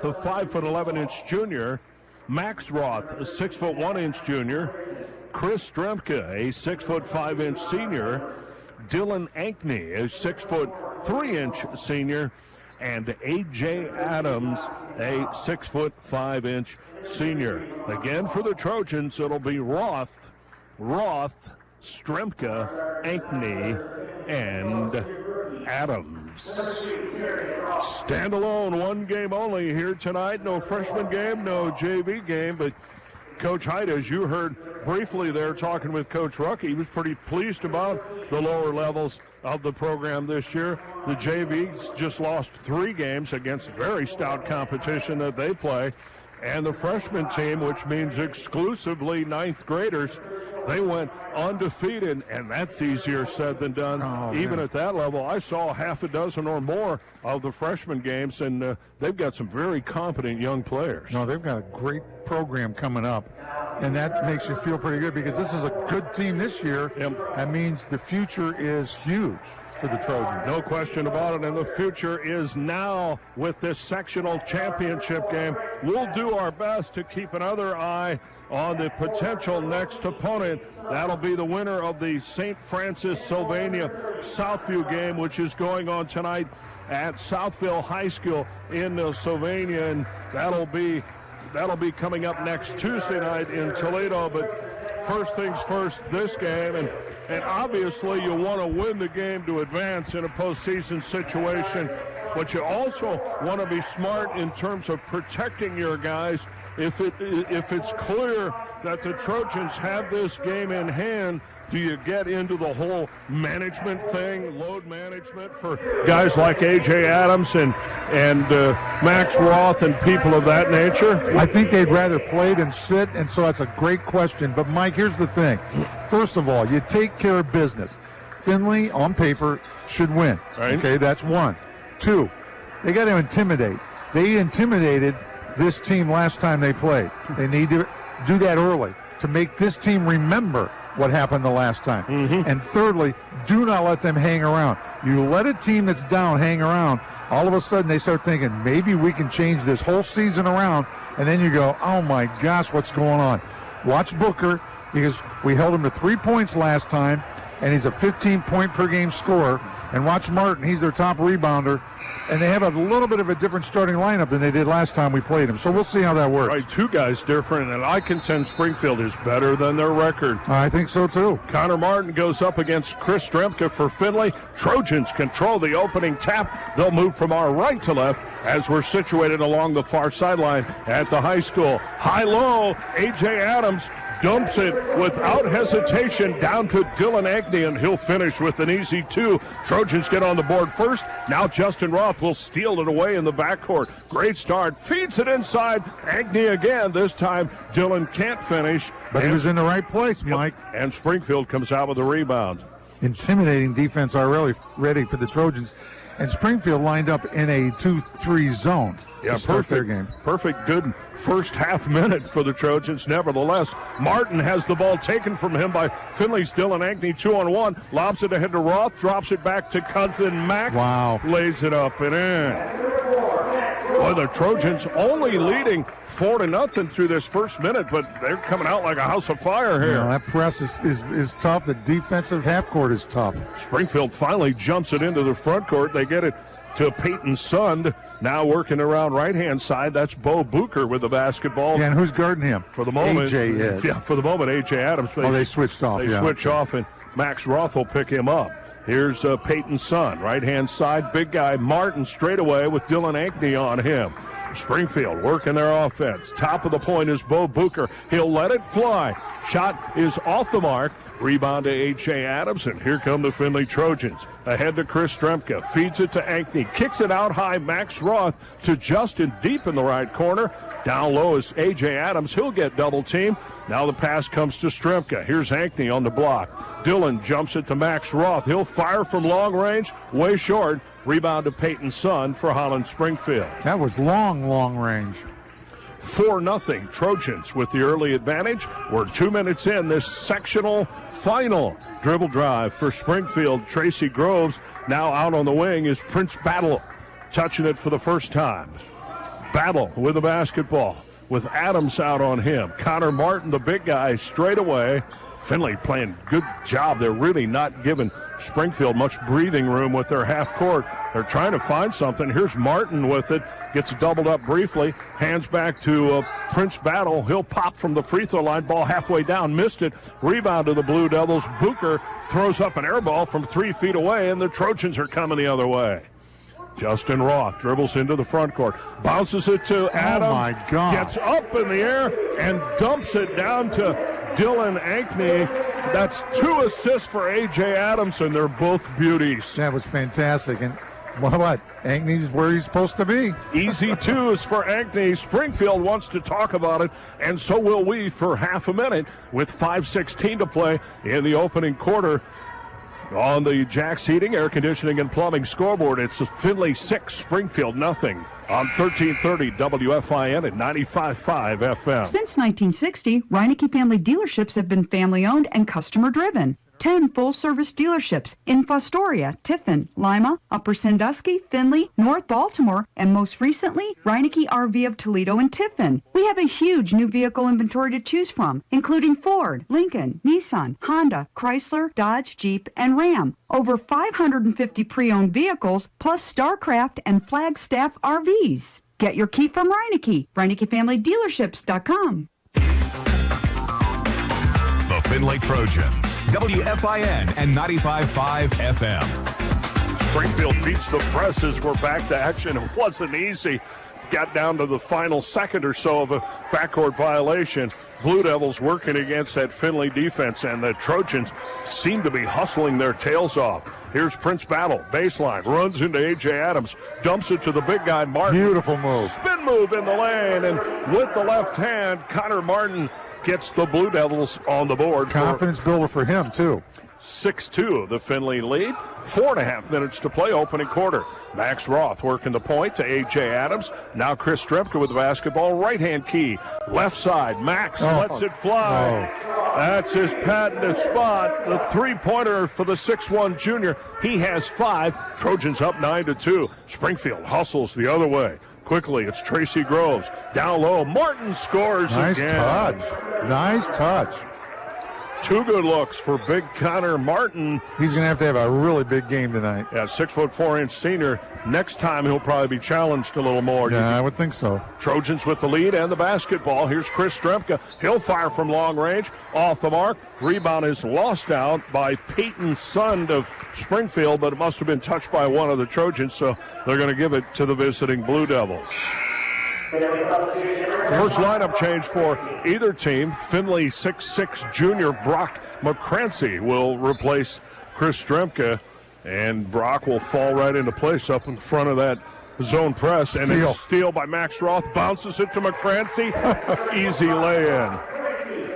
Roth, a 5'11" junior. Max Roth, a 6'1" junior. Chris Stremka, a 6'5" senior. Dylan Ankney, a 6'3" senior. And A.J. Adams, a 6'5" senior. Again, for the Trojans, it'll be Roth, Stremka, Ankney, and Adams. Standalone, one game only here tonight. No freshman game, no JV game, but Coach Hyde, as you heard briefly there talking with Coach Ruck, he was pretty pleased about the lower levels of the program this year. The JVs just lost 3 games against very stout competition that they play. And the freshman team, which means exclusively 9th graders, they went undefeated, and that's easier said than done. Even at that level, I saw half a dozen or more of the freshman games, and they've got some very competent young players. No, they've got a great program coming up, and that makes you feel pretty good because this is a good team this year. Yep. That means the future is huge for the Trojans. No question about it, and the future is now with this sectional championship game. We'll do our best to keep another eye on the potential next opponent. That'll be the winner of the St. Francis Sylvania Southview game, which is going on tonight at Southville High School in Sylvania, and that'll be coming up next Tuesday night in Toledo. But first things first, this game, and obviously you want to win the game to advance in a postseason situation, but you also want to be smart in terms of protecting your guys. If it's clear that the Trojans have this game in hand, do you get into the whole management thing, load management for guys like A.J. Adams and Max Roth and people of that nature? I think they'd rather play than sit, and so that's a great question. But, Mike, here's the thing. First of all, you take care of business. Finley, on paper, should win. Right. Okay, that's 1. 2, they got to intimidate. They intimidated this team last time they played. They need to do that early to make this team remember what happened the last time. And thirdly, do not let them hang around. You let a team that's down hang around, all of a sudden they start thinking, maybe we can change this whole season around, and then you go, oh my gosh, what's going on? Watch Booker, because we held him to 3 points last time, and he's a 15-point-per-game scorer. And watch Martin, he's their top rebounder, and they have a little bit of a different starting lineup than they did last time we played them. So we'll see how that works. Right, 2 guys different, and I contend Springfield is better than their record. I think so, too. Connor Martin goes up against Chris Stremka for Finley. Trojans control the opening tap. They'll move from our right to left as we're situated along the far sideline at the high school. High-low, A.J. Adams dumps it without hesitation down to Dylan Ankney, and he'll finish with an easy 2. Trojans get on the board first. Now Justin Roth will steal it away in the backcourt. Great start. Feeds it inside. Ankney again. This time Dylan can't finish. But he was in the right place, Mike. And Springfield comes out with a rebound. Intimidating defense already ready for the Trojans. And Springfield lined up in a 2-3 zone. Yeah, perfect game. Perfect, good first half minute for the Trojans. Nevertheless, Martin has the ball taken from him by Finley's Dylan Ankney, 2-on-1. Lobs it ahead to Roth, drops it back to cousin Max. Wow. Lays it up and in. Boy, the Trojans only leading 4-0 through this first minute, but they're coming out like a house of fire here. Yeah, that press is tough. The defensive half court is tough. Springfield finally jumps it into the front court. They get it to Peyton Sund, now working around right-hand side. That's Bo Booker with the basketball. Yeah, and who's guarding him? For the moment, A.J. is. Yeah, for the moment, A.J. Adams. They switched off. They switch off, and Max Roth will pick him up. Here's Peyton Sund, right-hand side. Big guy Martin straight away with Dylan Ankney on him. Springfield working their offense. Top of the point is Bo Booker. He'll let it fly. Shot is off the mark. Rebound to A.J. Adams, and here come the Finley Trojans. Ahead to Chris Stremka. Feeds it to Ankney. Kicks it out high. Max Roth to Justin deep in the right corner. Down low is A.J. Adams. He'll get double team. Now the pass comes to Stremka. Here's Ankney on the block. Dylan jumps it to Max Roth. He'll fire from long range. Way short. Rebound to Peyton Sund for Holland Springfield. That was long range. 4-0 Trojans with the early advantage. We're 2 minutes in this sectional final. Dribble drive for Springfield. Tracy Groves now out on the wing is Prince Battle touching it for the first time. Battle with the basketball with Adams out on him. Connor Martin, the big guy, straight away. Finley playing good job. They're really not giving Springfield much breathing room with their half court. They're trying to find something. Here's Martin with it. Gets doubled up briefly. Hands back to Prince Battle. He'll pop from the free throw line. Ball halfway down. Missed it. Rebound to the Blue Devils. Booker throws up an air ball from 3 feet away, and the Trojans are coming the other way. Justin Roth dribbles into the front court. Bounces it to Adams. Oh, my God. Gets up in the air and dumps it down to Dylan Ankney. That's 2 assists for A.J. Adamson. They're both beauties. That was fantastic. And what? Ankney's where he's supposed to be. Easy 2s for Ankney. Springfield wants to talk about it, and so will we for half a minute with 5:16 to play in the opening quarter. On the Jack's Heating, Air Conditioning, and Plumbing scoreboard, it's Finley 6, Springfield nothing. On 1330 WFIN at 95.5 FM. Since 1960, Reineke family dealerships have been family-owned and customer-driven. 10 full-service dealerships in Fostoria, Tiffin, Lima, Upper Sandusky, Findlay, North Baltimore, and most recently, Reineke RV of Toledo and Tiffin. We have a huge new vehicle inventory to choose from, including Ford, Lincoln, Nissan, Honda, Chrysler, Dodge, Jeep, and Ram. Over 550 pre-owned vehicles, plus StarCraft and Flagstaff RVs. Get your key from Reineke, ReinekeFamilyDealerships.com. The Finley Trojans, WFIN and 95.5 FM. Springfield beats the presses. We're back to action. It wasn't easy. Got down to the final second or so of a backcourt violation. Blue Devils working against that Finley defense, and the Trojans seem to be hustling their tails off. Here's Prince Battle, baseline, runs into A.J. Adams, dumps it to the big guy, Martin. Beautiful move. Spin move in the lane, and with the left hand, Connor Martin gets the Blue Devils on the board. Confidence builder for him, too. 6-2, the Finley lead. 4.5 minutes to play, opening quarter. Max Roth working the point to A.J. Adams. Now Chris Strepka with the basketball. Right-hand key. Left side. Max lets it fly. That's his patented spot. The three-pointer for the 6'1 junior. He has 5. Trojans up 9-2. Springfield hustles the other way. Quickly, it's Tracy Groves. Down low. Martin scores again. Nice touch. 2 good looks for big Connor Martin. He's going to have a really big game tonight. Yeah, 6'4" senior. Next time he'll probably be challenged a little more. Yeah, I would think so. Trojans with the lead and the basketball. Here's Chris Strepka. He'll fire from long range. Off the mark. Rebound is lost out by Peyton Sund of Springfield, but it must have been touched by one of the Trojans, so they're going to give it to the visiting Blue Devils. First lineup change for either team. Finley 6'6 junior Brock McCrancy will replace Chris Stremka, and Brock will fall right into place up in front of that zone press. And it's steal by Max Roth. Bounces it to McCrancy. Easy lay-in.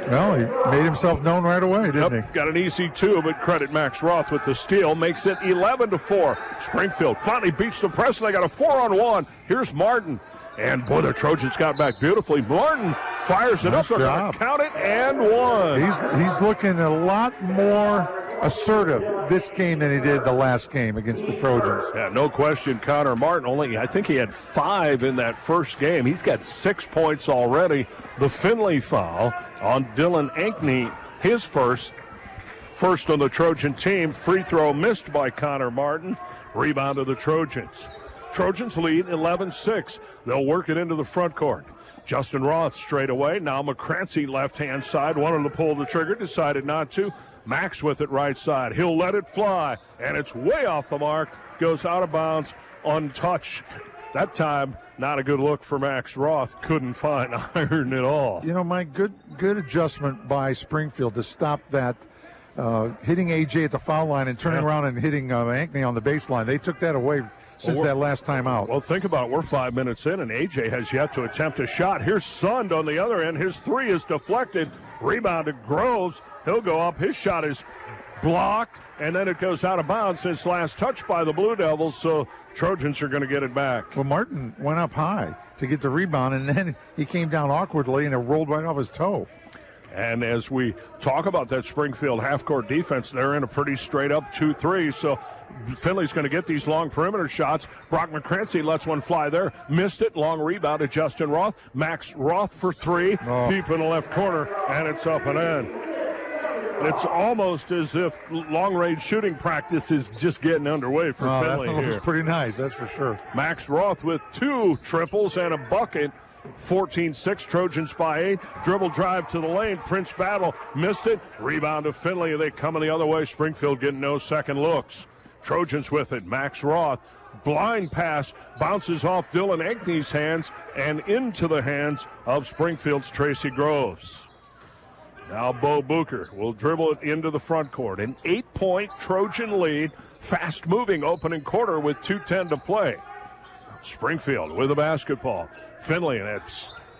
Well, he made himself known right away, didn't he? Got an easy 2, but credit Max Roth with the steal. Makes it 11-4. Springfield finally beats the press, and they got a 4-on-1. Here's Martin. And, boy, the Trojans got back beautifully. Martin fires it up. They're going to count it, and one. He's looking a lot more assertive this game than he did the last game against the Trojans. Yeah, no question. Connor Martin I think he had 5 in that first game. He's got 6 points already. The Finley foul on Dylan Ankney, his first on the Trojan team. Free throw missed by Connor Martin. Rebound to the Trojans. Trojans lead 11-6. They'll work it into the front court. Justin Roth straight away. Now McCrancy left-hand side. Wanted to pull the trigger. Decided not to. Max with it right side. He'll let it fly. And it's way off the mark. Goes out of bounds. Untouched. That time, not a good look for Max Roth. Couldn't find iron at all. You know, Mike, good adjustment by Springfield to stop that hitting A.J. at the foul line and turning around and hitting Ankney on the baseline. They took that away since that last time out. Well, think about it. We're 5 minutes in, and A.J. has yet to attempt a shot. Here's Sund on the other end. His 3 is deflected. Rebound to Groves. He'll go up. His shot is blocked, and then it goes out of bounds since last touch by the Blue Devils, so Trojans are going to get it back. Well, Martin went up high to get the rebound, and then he came down awkwardly, and it rolled right off his toe. And as we talk about that Springfield half-court defense, they're in a pretty straight-up 2-3. So Finley's going to get these long perimeter shots. Brock McCrancy lets one fly there. Missed it. Long rebound to Justin Roth. Max Roth for three. Deep in the left corner, and it's up and in. It's almost as if long-range shooting practice is just getting underway for Finley here. That was pretty nice, that's for sure. Max Roth with 2 triples and a bucket. 14-6, Trojans by 8. Dribble drive to the lane. Prince Battle missed it. Rebound to Finley. They coming the other way. Springfield getting no second looks. Trojans with it. Max Roth. Blind pass. Bounces off Dylan Ankney's hands and into the hands of Springfield's Tracy Groves. Now Bo Booker will dribble it into the front court. An 8-point Trojan lead. Fast-moving opening quarter with 2:10 to play. Springfield with the basketball. Finley, and that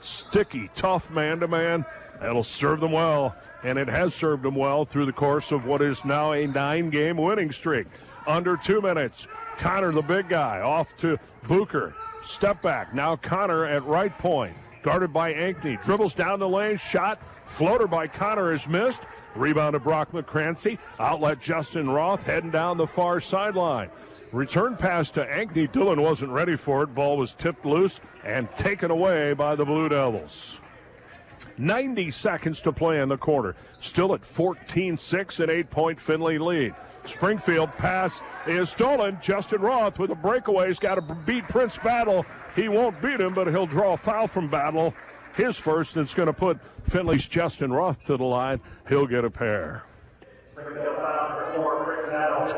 sticky, tough man-to-man. That'll serve them well, and it has served them well through the course of what is now a 9-game winning streak. Under 2 minutes, Connor, the big guy, off to Booker. Step back. Now Connor at right point, guarded by Ankney. Dribbles down the lane, shot. Floater by Connor is missed. Rebound to Brock McCrancy. Outlet Justin Roth heading down the far sideline. Return pass to Ankney. Dillon wasn't ready for it. Ball was tipped loose and taken away by the Blue Devils. 90 seconds to play in the quarter. Still at 14-6, an 8-point Finley lead. Springfield pass is stolen. Justin Roth with a breakaway. He's got to beat Prince Battle. He won't beat him, but he'll draw a foul from Battle. His first, and it's going to put Finley's Justin Roth to the line. He'll get a pair.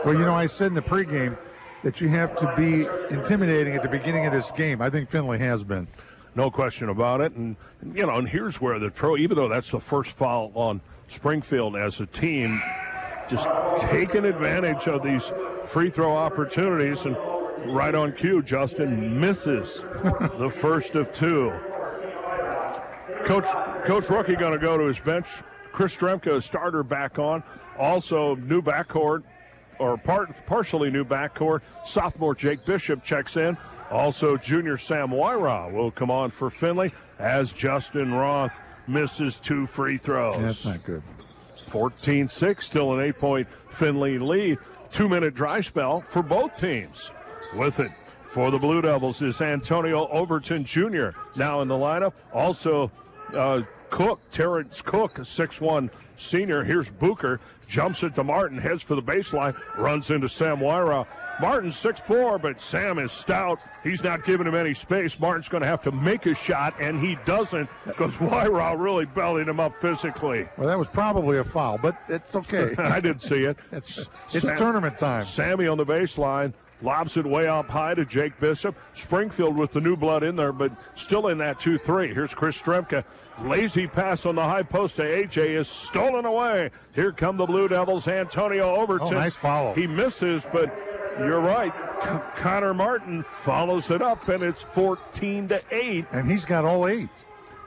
Well, you know, I said in the pregame that you have to be intimidating at the beginning of this game. I think Finley has been. No question about it. And, you know, and here's where even though that's the first foul on Springfield as a team, just taking advantage of these free throw opportunities. And right on cue, Justin misses the first of 2. Coach Rookie going to go to his bench. Chris Stremka, a starter, back on. Also, new backcourt, or partially new backcourt. Sophomore Jake Bishop checks in. Also, junior Sam Wyra will come on for Finley as Justin Roth misses 2 free throws. Yeah, that's not good. 14-6, still an 8-point Finley lead. 2-minute dry spell for both teams. With it for the Blue Devils is Antonio Overton Jr. now in the lineup. Also, Terrence Cook, a 6'1" senior. Here's Booker. Jumps it to Martin, heads for the baseline, runs into Sam Wyra. Martin's 6'4", but Sam is stout. He's not giving him any space. Martin's going to have to make a shot, and he doesn't because Wyra really bellied him up physically. Well, that was probably a foul, but it's okay. I didn't see it. It's tournament time. Sammy on the baseline. Lobs it way up high to Jake Bishop. Springfield with the new blood in there, but still in that 2-3. Here's Chris Stremka. Lazy pass on the high post to A.J. is stolen away. Here come the Blue Devils. Antonio Overton. Oh, nice follow. He misses, but you're right. Connor Martin follows it up, and it's 14-8. And he's got all 8.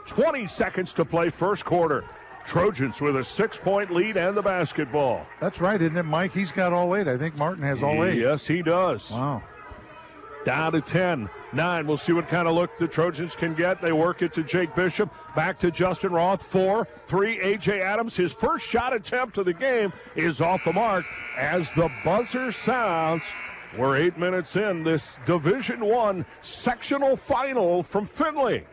20 seconds to play first quarter. Trojans with a 6-point lead and the basketball. That's right, isn't it, Mike? He's got all 8. I think Martin has all 8. Yes, he does. Wow. Down to 10-9. We'll see what kind of look the Trojans can get. They work it to Jake Bishop. Back to Justin Roth. 4-3. A.J. Adams. His first shot attempt of the game is off the mark as the buzzer sounds. We're 8 minutes in this Division I sectional final from Finley.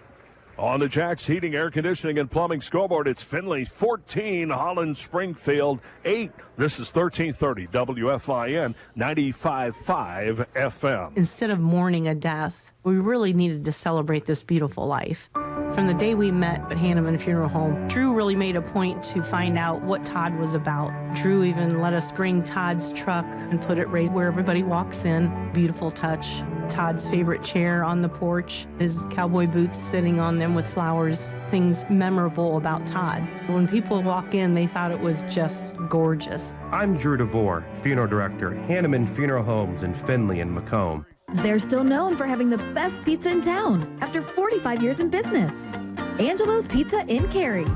On the Jack's Heating, Air Conditioning, and Plumbing scoreboard, it's Finley 14, Holland Springfield 8. This is 1330 WFIN 95.5 FM. Instead of mourning a death, we really needed to celebrate this beautiful life. From the day we met at Hanneman Funeral Home, Drew really made a point to find out what Todd was about. Drew even let us bring Todd's truck and put it right where everybody walks in. Beautiful touch. Todd's favorite chair on the porch, his cowboy boots sitting on them with flowers, things memorable about Todd. When people walk in, they thought it was just gorgeous. I'm Drew DeVore, funeral director, Hanneman Funeral Homes in Findlay and Macomb. They're still known for having the best pizza in town after 45 years in business. Angelo's Pizza in Cary.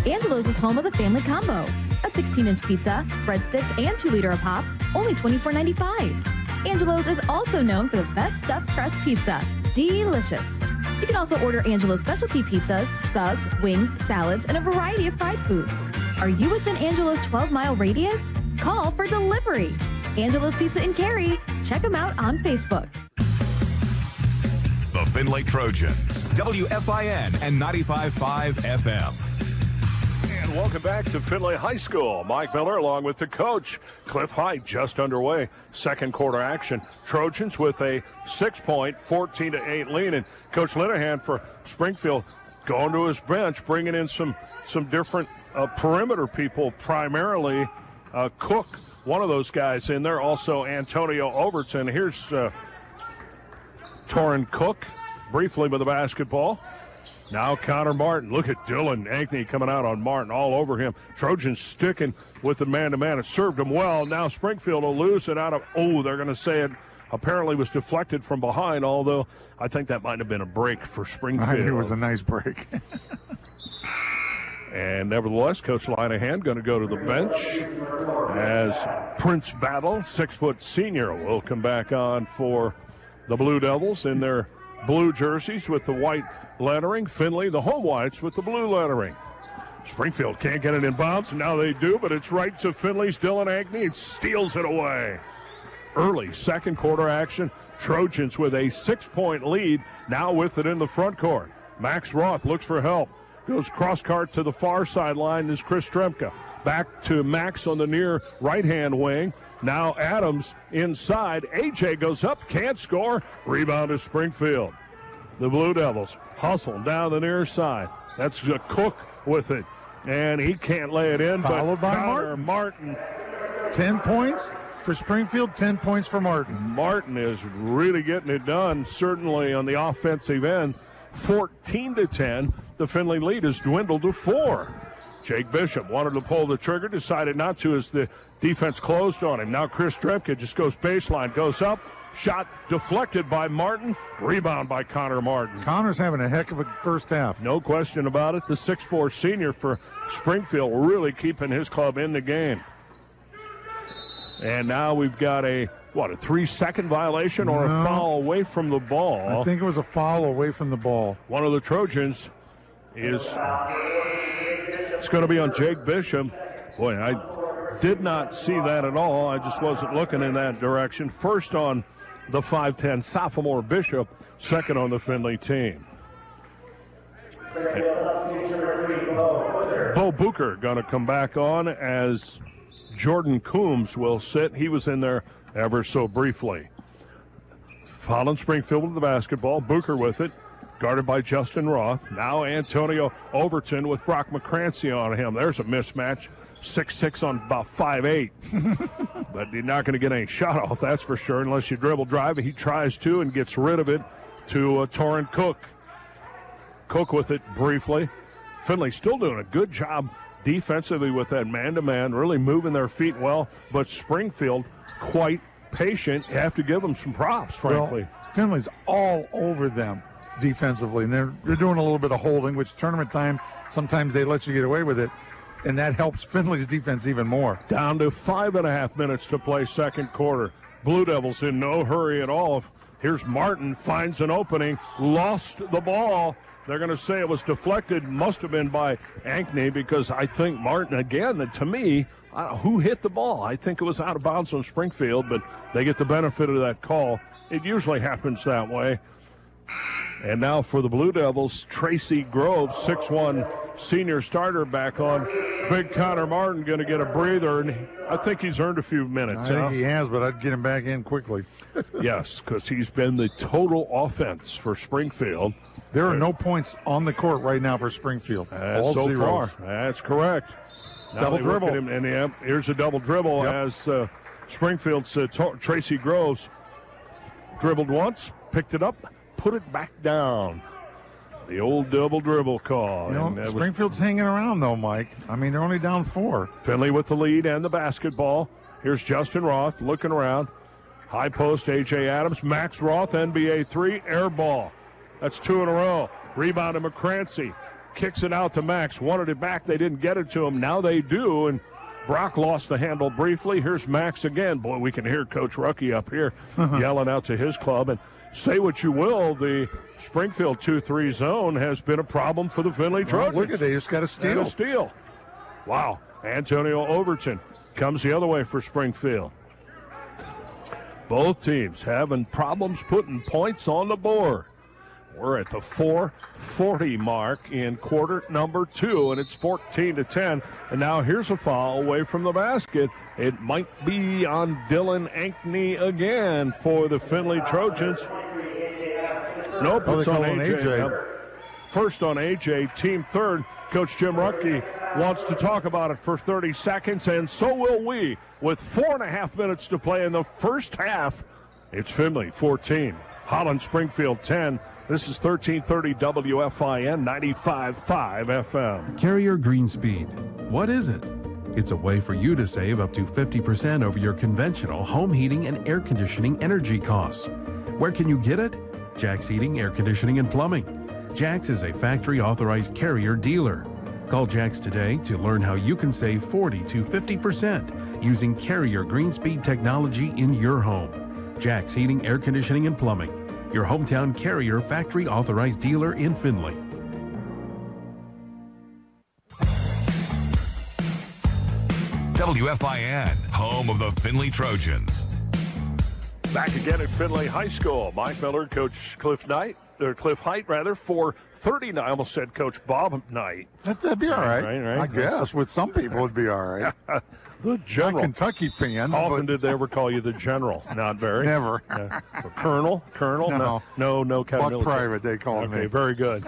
Angelo's is home of the family combo. A 16-inch pizza, breadsticks, and 2-liter of pop, only $24.95. Angelo's is also known for the best stuffed crust pizza. Delicious. You can also order Angelo's specialty pizzas, subs, wings, salads, and a variety of fried foods. Are you within Angelo's 12-mile radius? Call for delivery. Angelo's Pizza in Cary. Check them out on Facebook. The Findlay Trojans, WFIN and 95.5 FM. And welcome back to Findlay High School. Mike Miller along with the coach. Cliff Height just underway. Second quarter action. Trojans with a 6-point, 14-8 lead. And Coach Linehan for Springfield going to his bench, bringing in some different perimeter people, primarily Cook, one of those guys in there. Also Antonio Overton. Here's Torin Cook briefly with the basketball. Now Connor Martin. Look at Dylan Ankney coming out on Martin, all over him. Trojans sticking with the man-to-man. It served him well. Now Springfield will lose it out of, they're going to say it apparently was deflected from behind, although I think that might have been a break for Springfield. I think it was a nice break. And nevertheless, Coach Linehan going to go to the bench as Prince Battle, 6-foot senior, will come back on for the Blue Devils in their blue jerseys with the white lettering. Findlay, the home whites with the blue lettering. Springfield can't get it in bounds, and now they do, but it's right to Findlay's Dylan Ankney. It steals it away. Early second quarter action. Trojans with a 6-point lead, now with it in the front court. Max Roth looks for help. Goes cross-court to the far sideline is Chris Tremka. Back to Max on the near right-hand wing. Now Adams inside. AJ goes up, can't score. Rebound to Springfield. The Blue Devils hustle down the near side. That's a Cook with it. And he can't lay it in. Followed by Connor Martin. 10 points for Springfield, 10 points for Martin. Martin is really getting it done, certainly on the offensive end. 14-10. The Findlay lead has dwindled to 4. Jake Bishop wanted to pull the trigger, decided not to as the defense closed on him. Now Chris Tremka just goes baseline, goes up. Shot deflected by Martin. Rebound by Connor Martin. Connor's having a heck of a first half. No question about it. The 6'4 senior for Springfield really keeping his club in the game. And now we've got a 3-second violation or a foul away from the ball? I think it was a foul away from the ball. One of the Trojans is, it's going to be on Jake Bishop. Boy, I did not see that at all. I just wasn't looking in that direction. First on the 5'10 sophomore Bishop, second on the Findlay team. Bo Booker going to come back on as Jordan Coombs will sit. He was in there ever so briefly. Fallon Springfield with the basketball. Booker with it. Guarded by Justin Roth. Now Antonio Overton with Brock McCrancy on him. There's a mismatch. 6'6" on about 5'8". But you're not going to get any shot off, that's for sure, unless you dribble drive. He tries to and gets rid of it to Torin Cook. Cook with it briefly. Findlay still doing a good job defensively with that man-to-man, really moving their feet well. But Springfield quite patient. You have to give them some props, frankly. Well, Findlay's all over them defensively, and they're doing a little bit of holding, which tournament time, sometimes they let you get away with it, and that helps Findlay's defense even more. Down to 5.5 minutes to play second quarter. Blue Devils in no hurry at all. Here's Martin, finds an opening, lost the ball. They're going to say it was deflected, must have been by Ankney, because I think Martin, again, to me, who hit the ball? I think it was out of bounds on Springfield, but they get the benefit of that call. It usually happens that way. And now for the Blue Devils, Tracy Groves, 6'1" senior starter back on. Big Connor Martin going to get a breather, and I think he's earned a few minutes. I think he has, but I'd get him back in quickly. Yes, because he's been the total offense for Springfield. There are no points on the court right now for Springfield. All so zeros. Far. That's correct. Now double dribble. And here's a double dribble as Springfield's Tracy Groves dribbled once, picked it up, put it back down. The old double dribble call. You know, Springfield's hanging around, though, Mike. I mean, they're only down 4. Findlay with the lead and the basketball. Here's Justin Roth looking around. High post, A.J. Adams. Max Roth, NBA 3, air ball. That's 2 in a row. Rebound to McCrancy. Kicks it out to Max. Wanted it back. They didn't get it to him. Now they do, and Brock lost the handle briefly. Here's Max again. Boy, we can hear Coach Rucky up here yelling out to his club. And say what you will, the Springfield 2-3 zone has been a problem for the Findlay Trojans. Look at they just got a steal. And a steal. Wow. Antonio Overton comes the other way for Springfield. Both teams having problems putting points on the board. We're at the 4:40 mark in quarter number 2, and it's 14-10. And now here's a foul away from the basket. It might be on Dylan Ankney again for the Findlay Trojans. Nope, it's on AJ. First on AJ, team third. Coach Jim Rucky wants to talk about it for 30 seconds, and so will we. With 4.5 minutes to play in the first half, it's Findlay 14, Holland Springfield 10. This is 1330 WFIN 95.5 FM. Carrier Green Speed. What is it? It's a way for you to save up to 50% over your conventional home heating and air conditioning energy costs. Where can you get it? Jack's Heating, Air Conditioning, and Plumbing. Jack's is a factory-authorized Carrier dealer. Call Jack's today to learn how you can save 40 to 50% using Carrier Green Speed technology in your home. Jack's Heating, Air Conditioning, and Plumbing. Your hometown Carrier factory-authorized dealer in Findlay. WFIN, home of the Findlay Trojans. Back again at Findlay High School. Mike Miller, Coach Cliff Height, for 39. I almost said Coach Bob Knight. That'd be all right. Right. I guess with some people it'd be all right. The General. Not Kentucky fans. How often did they ever call you the General? Not very. Never. Colonel? No. No. Buck Private, they called me. Okay, very good.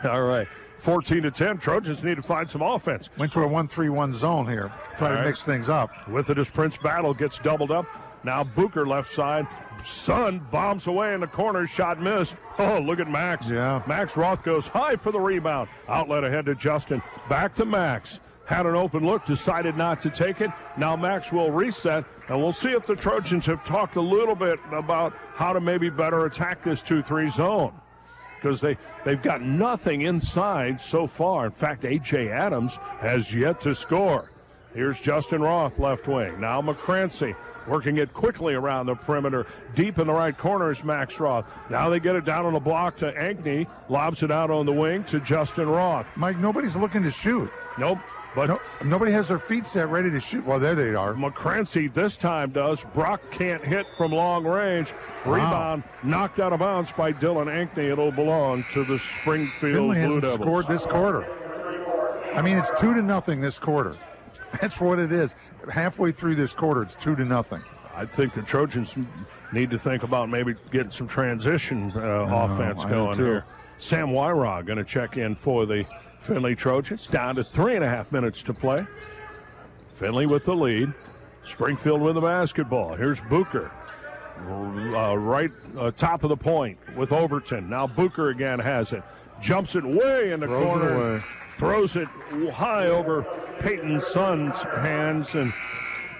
All right. 14-10. Trojans need to find some offense. Went to a 1-3-1 zone here. Try to mix things up. With it as Prince Battle gets doubled up. Now Booker left side. Sun bombs away in the corner. Shot missed. Oh, look at Max. Yeah. Max Roth goes high for the rebound. Outlet ahead to Justin. Back to Max. Had an open look, decided not to take it. Now Max will reset, and we'll see if the Trojans have talked a little bit about how to maybe better attack this 2-3 zone. Because they've got nothing inside so far. In fact, A.J. Adams has yet to score. Here's Justin Roth, left wing. Now McCrancy working it quickly around the perimeter. Deep in the right corner is Max Roth. Now they get it down on the block to Ankney. Lobs it out on the wing to Justin Roth. Mike, nobody's looking to shoot. Nope. But nobody has their feet set ready to shoot. Well, there they are. McCrancy this time does. Brock can't hit from long range. Rebound knocked out of bounds by Dylan Ankney. It'll belong to the Springfield Blue Devils. Scored this quarter. I mean, it's 2-0 this quarter. That's what it is. Halfway through this quarter, it's 2-0. I think the Trojans need to think about maybe getting some transition offense going here. Sam Wyrog going to check in for the Findlay Trojans. Down to 3.5 minutes to play. Findlay with the lead. Springfield with the basketball. Here's Booker. Right top of the point with Overton. Now Booker again has it. Jumps it way in the corner. Throws it high over Peyton Sun's hands, and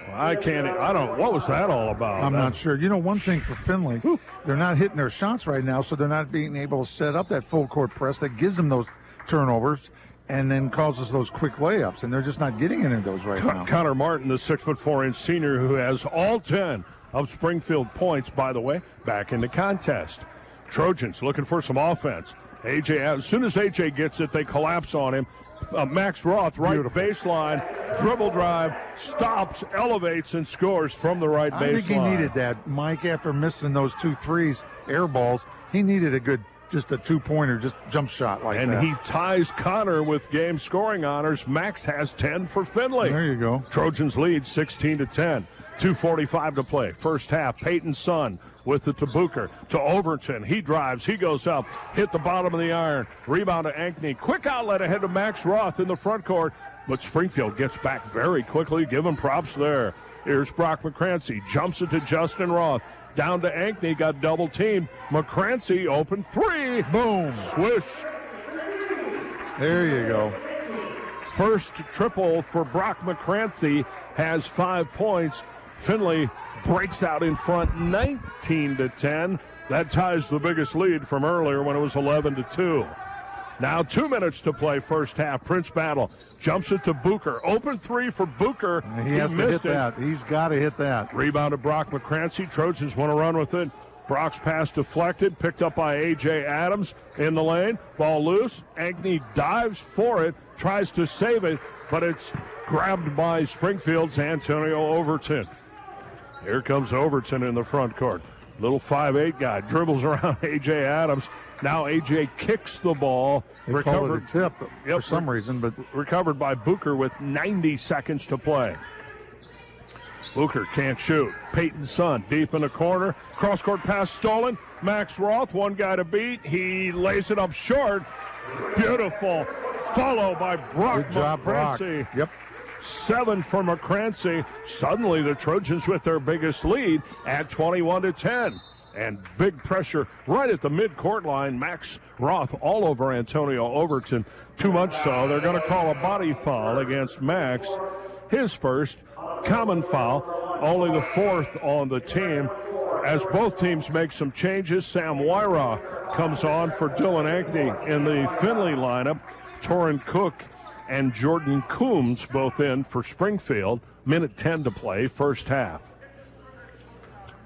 what was that all about? I'm not sure. You know, one thing for Findlay, they're not hitting their shots right now, so they're not being able to set up that full court press that gives them those turnovers and then causes those quick layups, and they're just not getting any of those right now. Connor Martin, the 6'4" senior who has all 10 of Springfield points, by the way, back in the contest. Trojans looking for some offense. AJ, as soon as AJ gets it, they collapse on him. Max Roth, right baseline, dribble drive, stops, elevates, and scores from the right baseline. I think he needed that, Mike, after missing those 2 threes, air balls. He needed a good, just a 2-pointer, just jump shot like that. And he ties Connor with game scoring honors. Max has 10 for Findlay. There you go. Trojans lead 16-10. 2:45 to play. First half, Peyton Sun with it to Booker, to Overton. He drives, he goes up, hit the bottom of the iron. Rebound to Ankney. Quick outlet ahead to Max Roth in the front court. But Springfield gets back very quickly. Give him props there. Here's Brock McCrancy. Jumps it to Justin Roth. Down to Ankney. Got double teamed. McCrancy open 3. Boom. Swish. There you go. First triple for Brock McCrancy. Has 5 points. Findlay breaks out in front 19-10. That ties the biggest lead from earlier when it was 11-2. Now 2 minutes to play first half. Prince Battle jumps it to Booker. Open three for Booker. He has to hit missed it. that. He's got to hit that. Rebounded Brock McCrancy. Trojans want to run with it. Brock's pass deflected, picked up by A.J. Adams in the lane. Ball loose. Ankney dives for it, tries to save it, but it's grabbed by Springfield's Antonio Overton. Here comes Overton in the front court. Little 5'8" guy dribbles around A.J. Adams. Now A.J. kicks the ball. They called it a tip for some reason, but recovered by Booker with 90 seconds to play. Booker can't shoot. Peyton's son deep in the corner. Cross-court pass stolen. Max Roth, one guy to beat. He lays it up short. Beautiful follow by Brock Good job, McCrancy. Brock. Yep. 7 for McCrancy. Suddenly the Trojans with their biggest lead at 21-10. And big pressure right at the midcourt line. Max Roth all over Antonio Overton. Too much so. They're going to call a body foul against Max. His first common foul, only the 4th on the team. As both teams make some changes, Sam Wyra comes on for Dylan Ankney in the Finley lineup. Torrin Cook and Jordan Coombs both in for Springfield. Minute 10 to play, first half.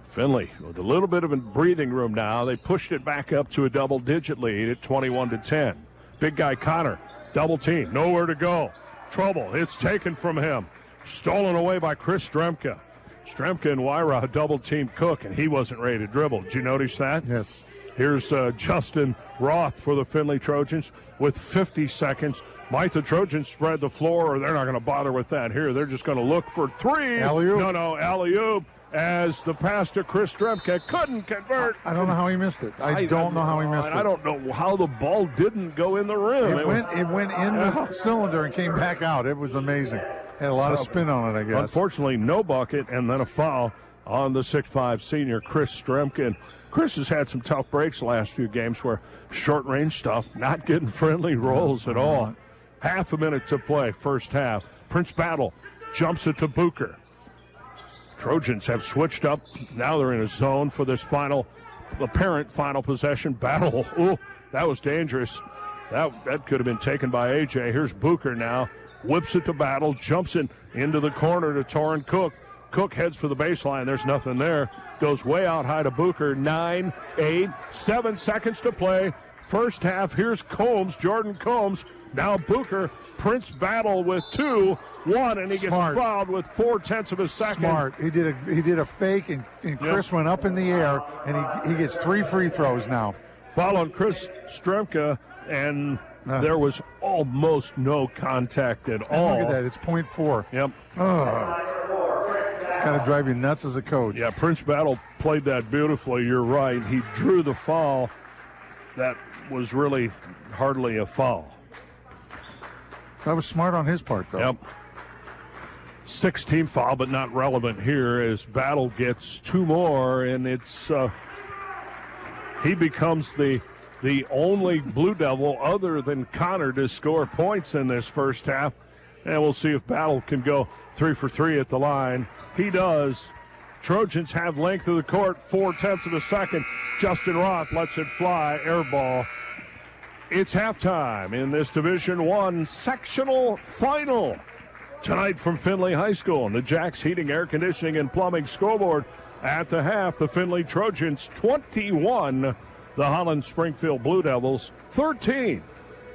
Finley with a little bit of a breathing room now. They pushed it back up to a double-digit lead at 21-10. Big guy Connor, double team, nowhere to go. Trouble, it's taken from him. Stolen away by Chris Stremka. Stremka and Wyra double-team Cook, and he wasn't ready to dribble. Did you notice that? Yes. Here's Justin Roth for the Finley Trojans with 50 seconds. Might the Trojans spread the floor, or they're not going to bother with that here. They're just going to look for three. Alley-oop. No, alley-oop. As the pass to Chris Stremka couldn't convert. I don't know how he missed it. I don't know how he missed it. I don't know how the ball didn't go in the rim. It went in the cylinder and came back out. It was amazing. Had a lot of spin on it, I guess. Unfortunately, no bucket, and then a foul on the 6'5" senior, Chris Stremka. And Chris has had some tough breaks the last few games where short-range stuff, not getting friendly rolls at all. Half a minute to play, first half. Prince Battle jumps it to Booker. Trojans have switched up. Now they're in a zone for this apparent final possession. Battle. Ooh, that was dangerous. That could have been taken by A.J. Here's Booker now. Whips it to Battle. Jumps it into the corner to Torrin Cook. Cook heads for the baseline. There's nothing there. Goes way out high to Booker. 9, 8, 7 seconds to play. First half. Here's Combs, Jordan Combs. Now Booker, Prince Battle with 2, 1, and he gets fouled with 0.4 of a second. Smart. He did a fake, and Chris went up in the air, and he gets 3 free throws now. Foul on Chris Stremka, and there was almost no contact at all. Look at that. It's 0.4. Yep. It's got to drive you nuts as a coach. Yeah, Prince Battle played that beautifully. You're right. He drew the foul. That was really hardly a foul. That was smart on his part, though. Yep. 6-team foul, but not relevant here as Battle gets 2 more, and it's he becomes the only Blue Devil other than Connor to score points in this first half. And we'll see if Battle can go 3 for 3 at the line. He does. Trojans have length of the court, 0.4 of a second. Justin Roth lets it fly, air ball. It's halftime in this Division I sectional final. Tonight from Finley High School and the Jacks Heating, Air Conditioning, and Plumbing scoreboard. At the half, the Finley Trojans 21, the Holland Springfield Blue Devils 13.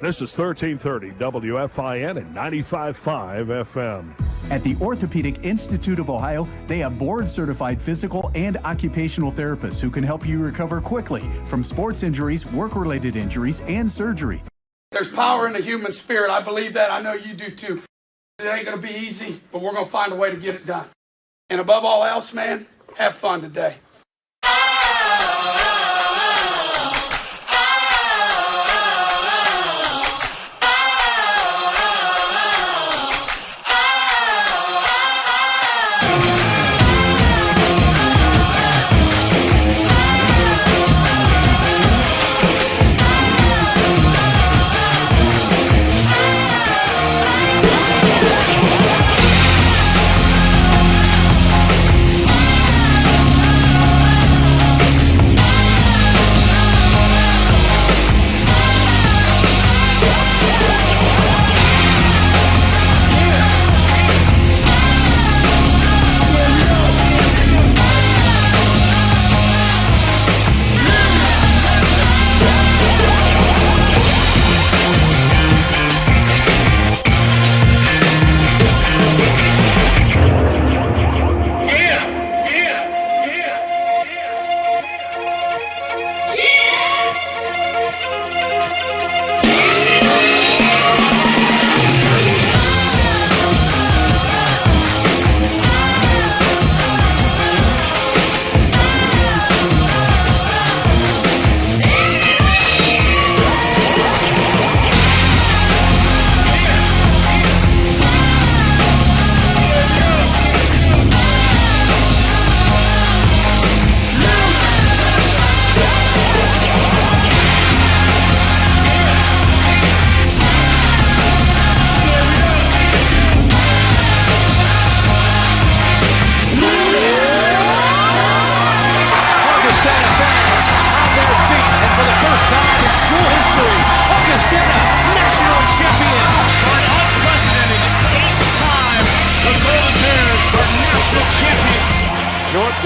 This is 1330 WFIN and 95.5 FM. At the Orthopedic Institute of Ohio, they have board-certified physical and occupational therapists who can help you recover quickly from sports injuries, work-related injuries, and surgery. There's power in the human spirit. I believe that. I know you do too. It ain't going to be easy, but we're going to find a way to get it done. And above all else, man, have fun today.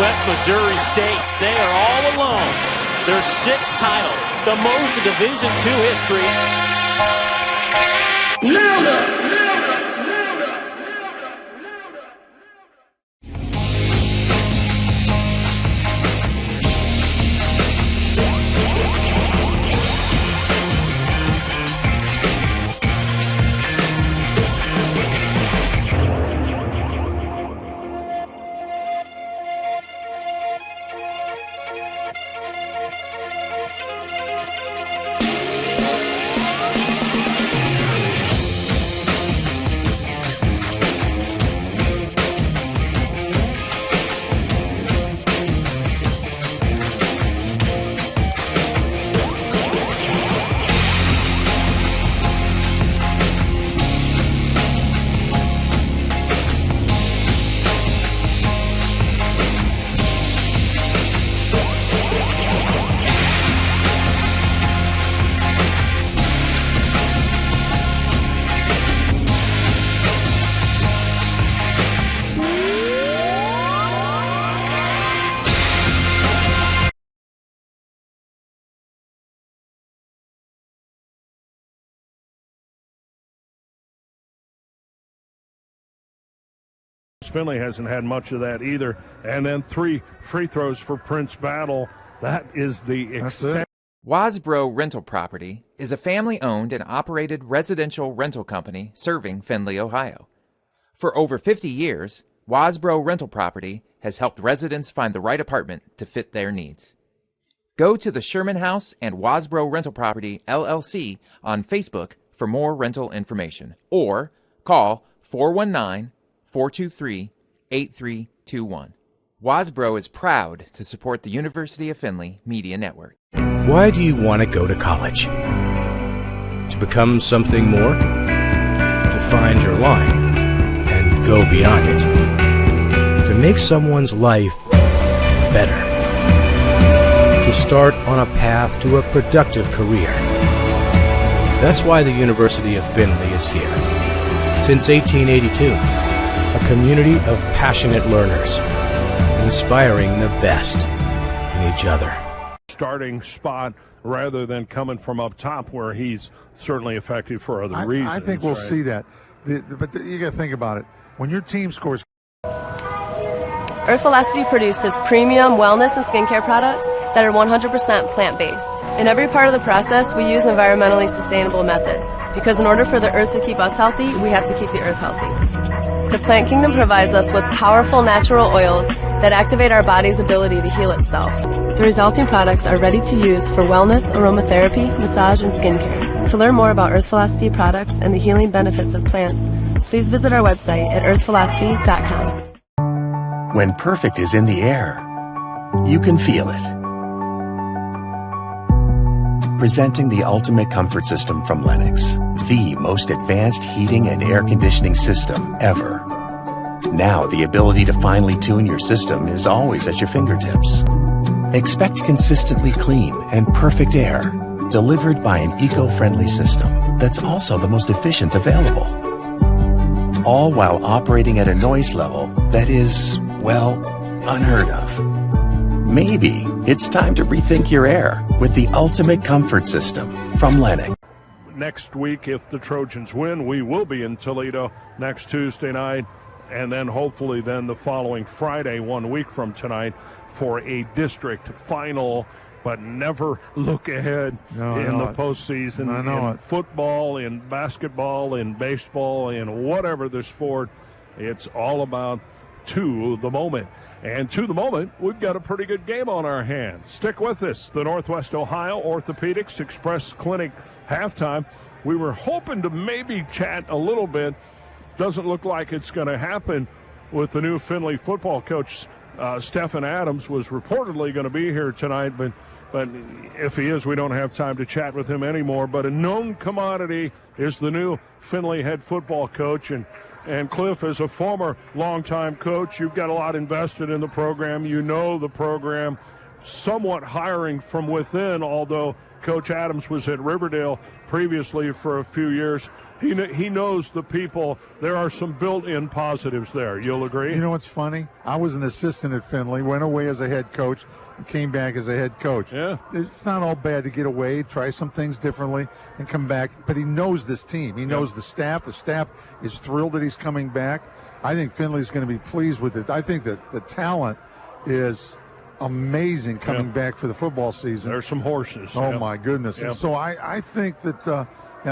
Northwest Missouri State. They are all alone. Their 6th title, the most in Division II history. Finley hasn't had much of that either. And then 3 free throws for Prince Battle. That is the extent. Wasbro Rental Property is a family-owned and operated residential rental company serving Findlay, Ohio. For over 50 years, Wasbro Rental Property has helped residents find the right apartment to fit their needs. Go to the Sherman House and Wasbro Rental Property, LLC on Facebook for more rental information, or call 419-423-8321. Wasbro is proud to support the University of Findlay Media Network. Why do you want to go to college? To become something more? To find your line and go beyond it? To make someone's life better? To start on a path to a productive career? That's why the University of Findlay is here. Since 1882, a community of passionate learners, inspiring the best in each other. Starting spot rather than coming from up top where he's certainly effective for other reasons. I think we'll see that. But you got to think about it. When your team scores... Earth Velocity produces premium wellness and skincare products that are 100% plant-based. In every part of the process, we use environmentally sustainable methods, because in order for the earth to keep us healthy, we have to keep the earth healthy. The Plant Kingdom provides us with powerful natural oils that activate our body's ability to heal itself. The resulting products are ready to use for wellness, aromatherapy, massage, and skincare. To learn more about Earth Velocity products and the healing benefits of plants, please visit our website at earthvelocity.com. When perfect is in the air, you can feel it. Presenting the ultimate comfort system from Lennox, the most advanced heating and air conditioning system ever. Now the ability to finely tune your system is always at your fingertips. Expect consistently clean and perfect air, delivered by an eco-friendly system that's also the most efficient available. All while operating at a noise level that is, well, unheard of. Maybe it's time to rethink your air with the ultimate comfort system from Lennox. Next week, if the Trojans win, we will be in Toledo next Tuesday night, and then hopefully then the following Friday, 1 week from tonight, for a district final. But never look ahead in the postseason. In football, in basketball, in baseball, in whatever the sport, it's all about to the moment. And to the moment, we've got a pretty good game on our hands. Stick with us. The Northwest Ohio Orthopedics Express Clinic halftime. We were hoping to maybe chat a little bit. Doesn't look like it's going to happen with the new Findlay football coach. Stephen Adams was reportedly going to be here tonight, but if he is, we don't have time to chat with him anymore. But a known commodity is the new Findlay head football coach. And Cliff, as a former longtime coach, you've got a lot invested in the program. You know the program, somewhat hiring from within, although Coach Adams was at Riverdale previously for a few years. He knows the people. There are some built-in positives there. You'll agree? You know what's funny? I was an assistant at Findlay, went away as a head coach, and came back as a head coach. Yeah. It's not all bad to get away, try some things differently, and come back. But he knows this team. He knows the staff. The staff is thrilled that he's coming back. I think Findlay's going to be pleased with it. I think that the talent is amazing coming back for the football season. There's some horses. Oh, my goodness. And so I think that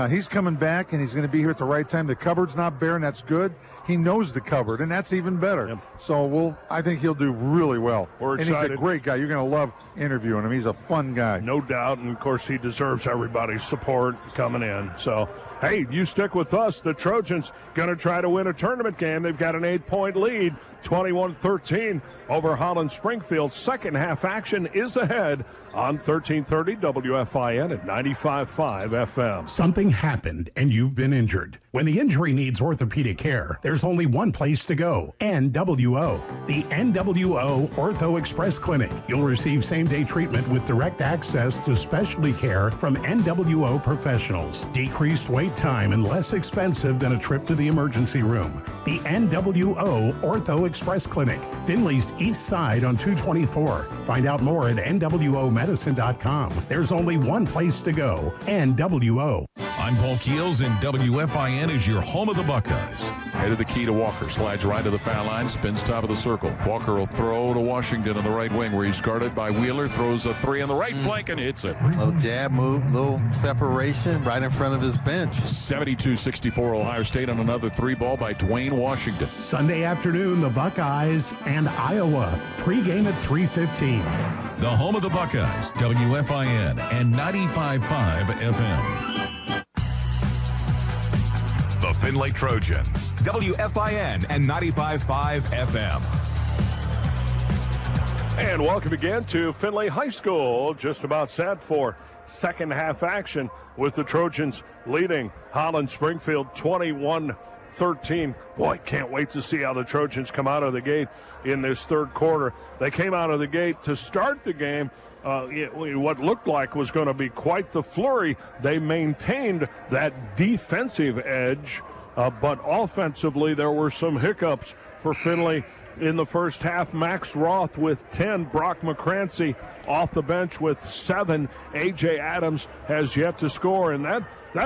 he's coming back, and he's going to be here at the right time. The cupboard's not bare, and that's good. He knows the cupboard, and that's even better. So I think he'll do really well. We're and excited. He's a great guy. You're going to love interviewing him. He's a fun guy. No doubt, and, of course, he deserves everybody's support coming in. So, hey, you stick with us. The Trojans going to try to win a tournament game. They've got an 8-point lead, 21-13 over Holland Springfield. Second half action is ahead on 1330 WFIN at 95.5 FM. Something happened and you've been injured. When the injury needs orthopedic care, there's only one place to go, NWO. The NWO Ortho Express Clinic. You'll receive same-day treatment with direct access to specialty care from NWO professionals. Decreased wait time and less expensive than a trip to the emergency room. The NWO Ortho Express Clinic, Findlay's east side on 224. Find out more at nwomedicine.com. There's only one place to go, NWO. I'm Paul Keels, and WFIN is your home of the Buckeyes. Head of the key to Walker, slides right to the foul line, spins top of the circle. Walker will throw to Washington on the right wing, where he's guarded by Wheeler, throws a three on the right flank and hits it. Little jab move, little separation right in front of his bench. 72-64 Ohio State on another three ball by Dwayne Washington. Sunday afternoon, the Buckeyes and Iowa. Pre-game at 3:15. The home of the Buckeyes, WFIN and 95.5 FM. The Findlay Trojans, WFIN and 95.5 FM. And welcome again to Findlay High School. Just about set for second half action with the Trojans leading Holland Springfield 21-13. Boy, can't wait to see how the Trojans come out of the gate in this third quarter. They came out of the gate to start the game. What looked like was going to be quite the flurry. They maintained that defensive edge, but offensively there were some hiccups for Findlay in the first half. Max Roth with 10, Brock McCrancy off the bench with 7. A.J. Adams has yet to score, and that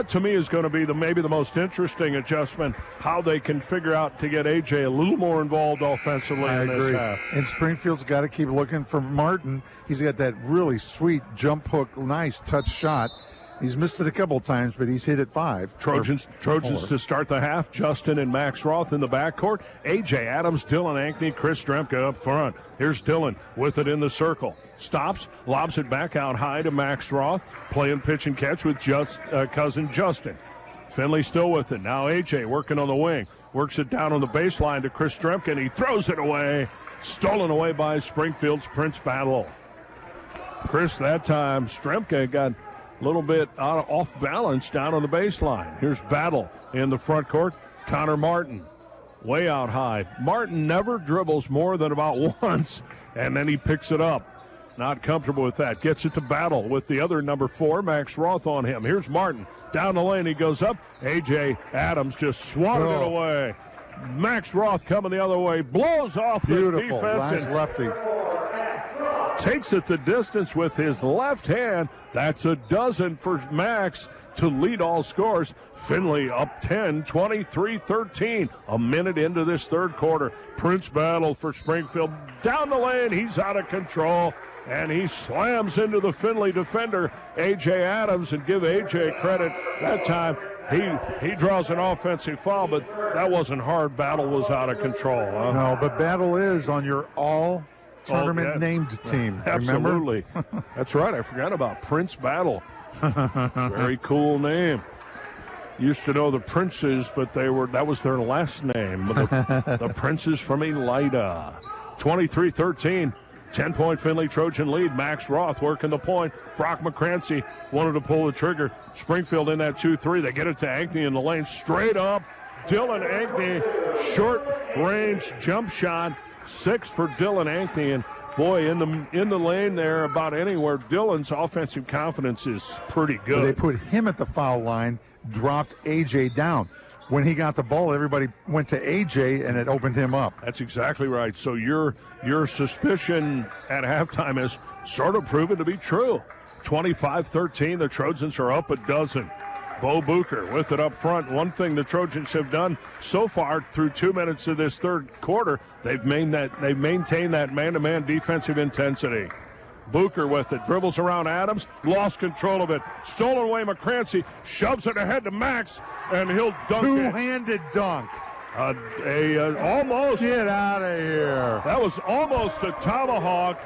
to me is going to be maybe the most interesting adjustment, how they can figure out to get A.J. a little more involved offensively in this half. And Springfield's got to keep looking for Martin. He's got that really sweet jump hook, nice touch shot. He's missed it a couple times, but he's hit it 5. Trojans to start the half. Justin and Max Roth in the backcourt. A.J. Adams, Dylan Ankney, Chris Stremka up front. Here's Dylan with it in the circle. Stops, lobs it back out high to Max Roth. Playing pitch and catch with cousin Justin. Findlay still with it. Now A.J. working on the wing. Works it down on the baseline to Chris Stremka, and he throws it away. Stolen away by Springfield's Prince Battle. Chris, that time, Stremka got a little bit off balance down on the baseline. Here's Battle in the front court. Connor Martin way out high. Martin never dribbles more than about once, and then he picks it up. Not comfortable with that. Gets it to Battle with the other number 4, Max Roth, on him. Here's Martin. Down the lane he goes up. A.J. Adams just swatted it away. Max Roth coming the other way. Blows off the defense. Nice lefty. Takes it the distance with his left hand. That's a dozen for Max to lead all scores. Findlay up 10, 23-13. A minute into this third quarter. Prince Battle for Springfield. Down the lane, he's out of control. And he slams into the Findlay defender, A.J. Adams, and give A.J. credit. That time he draws an offensive foul, but that wasn't hard. Battle was out of control. Huh? No, but Battle is on your all-tournament named team. Absolutely. That's right. I forgot about Prince Battle. Very cool name. Used to know the Princes, but that was their last name. The Princes from Elida. 23-13. 10-point Findlay Trojan lead. Max Roth working the point. Brock McCrancy wanted to pull the trigger. Springfield in that 2-3. They get it to Ankney in the lane. Straight up. Dylan Ankney, short range jump shot. 6 for Dylan Ankney. And boy, in the lane there, about anywhere. Dillon's offensive confidence is pretty good. They put him at the foul line, dropped A.J. down. When he got the ball, everybody went to A.J., and it opened him up. That's exactly right. So your suspicion at halftime is sort of proven to be true. 25-13, the Trojans are up a dozen. Bo Booker with it up front. One thing the Trojans have done so far through 2 minutes of this third quarter, they've maintained that man-to-man defensive intensity. Booker with it, dribbles around Adams, lost control of it, stolen away McCrancy, shoves it ahead to Max, and he'll dunk it. Two-handed dunk. Almost. Get out of here. That was almost a tomahawk.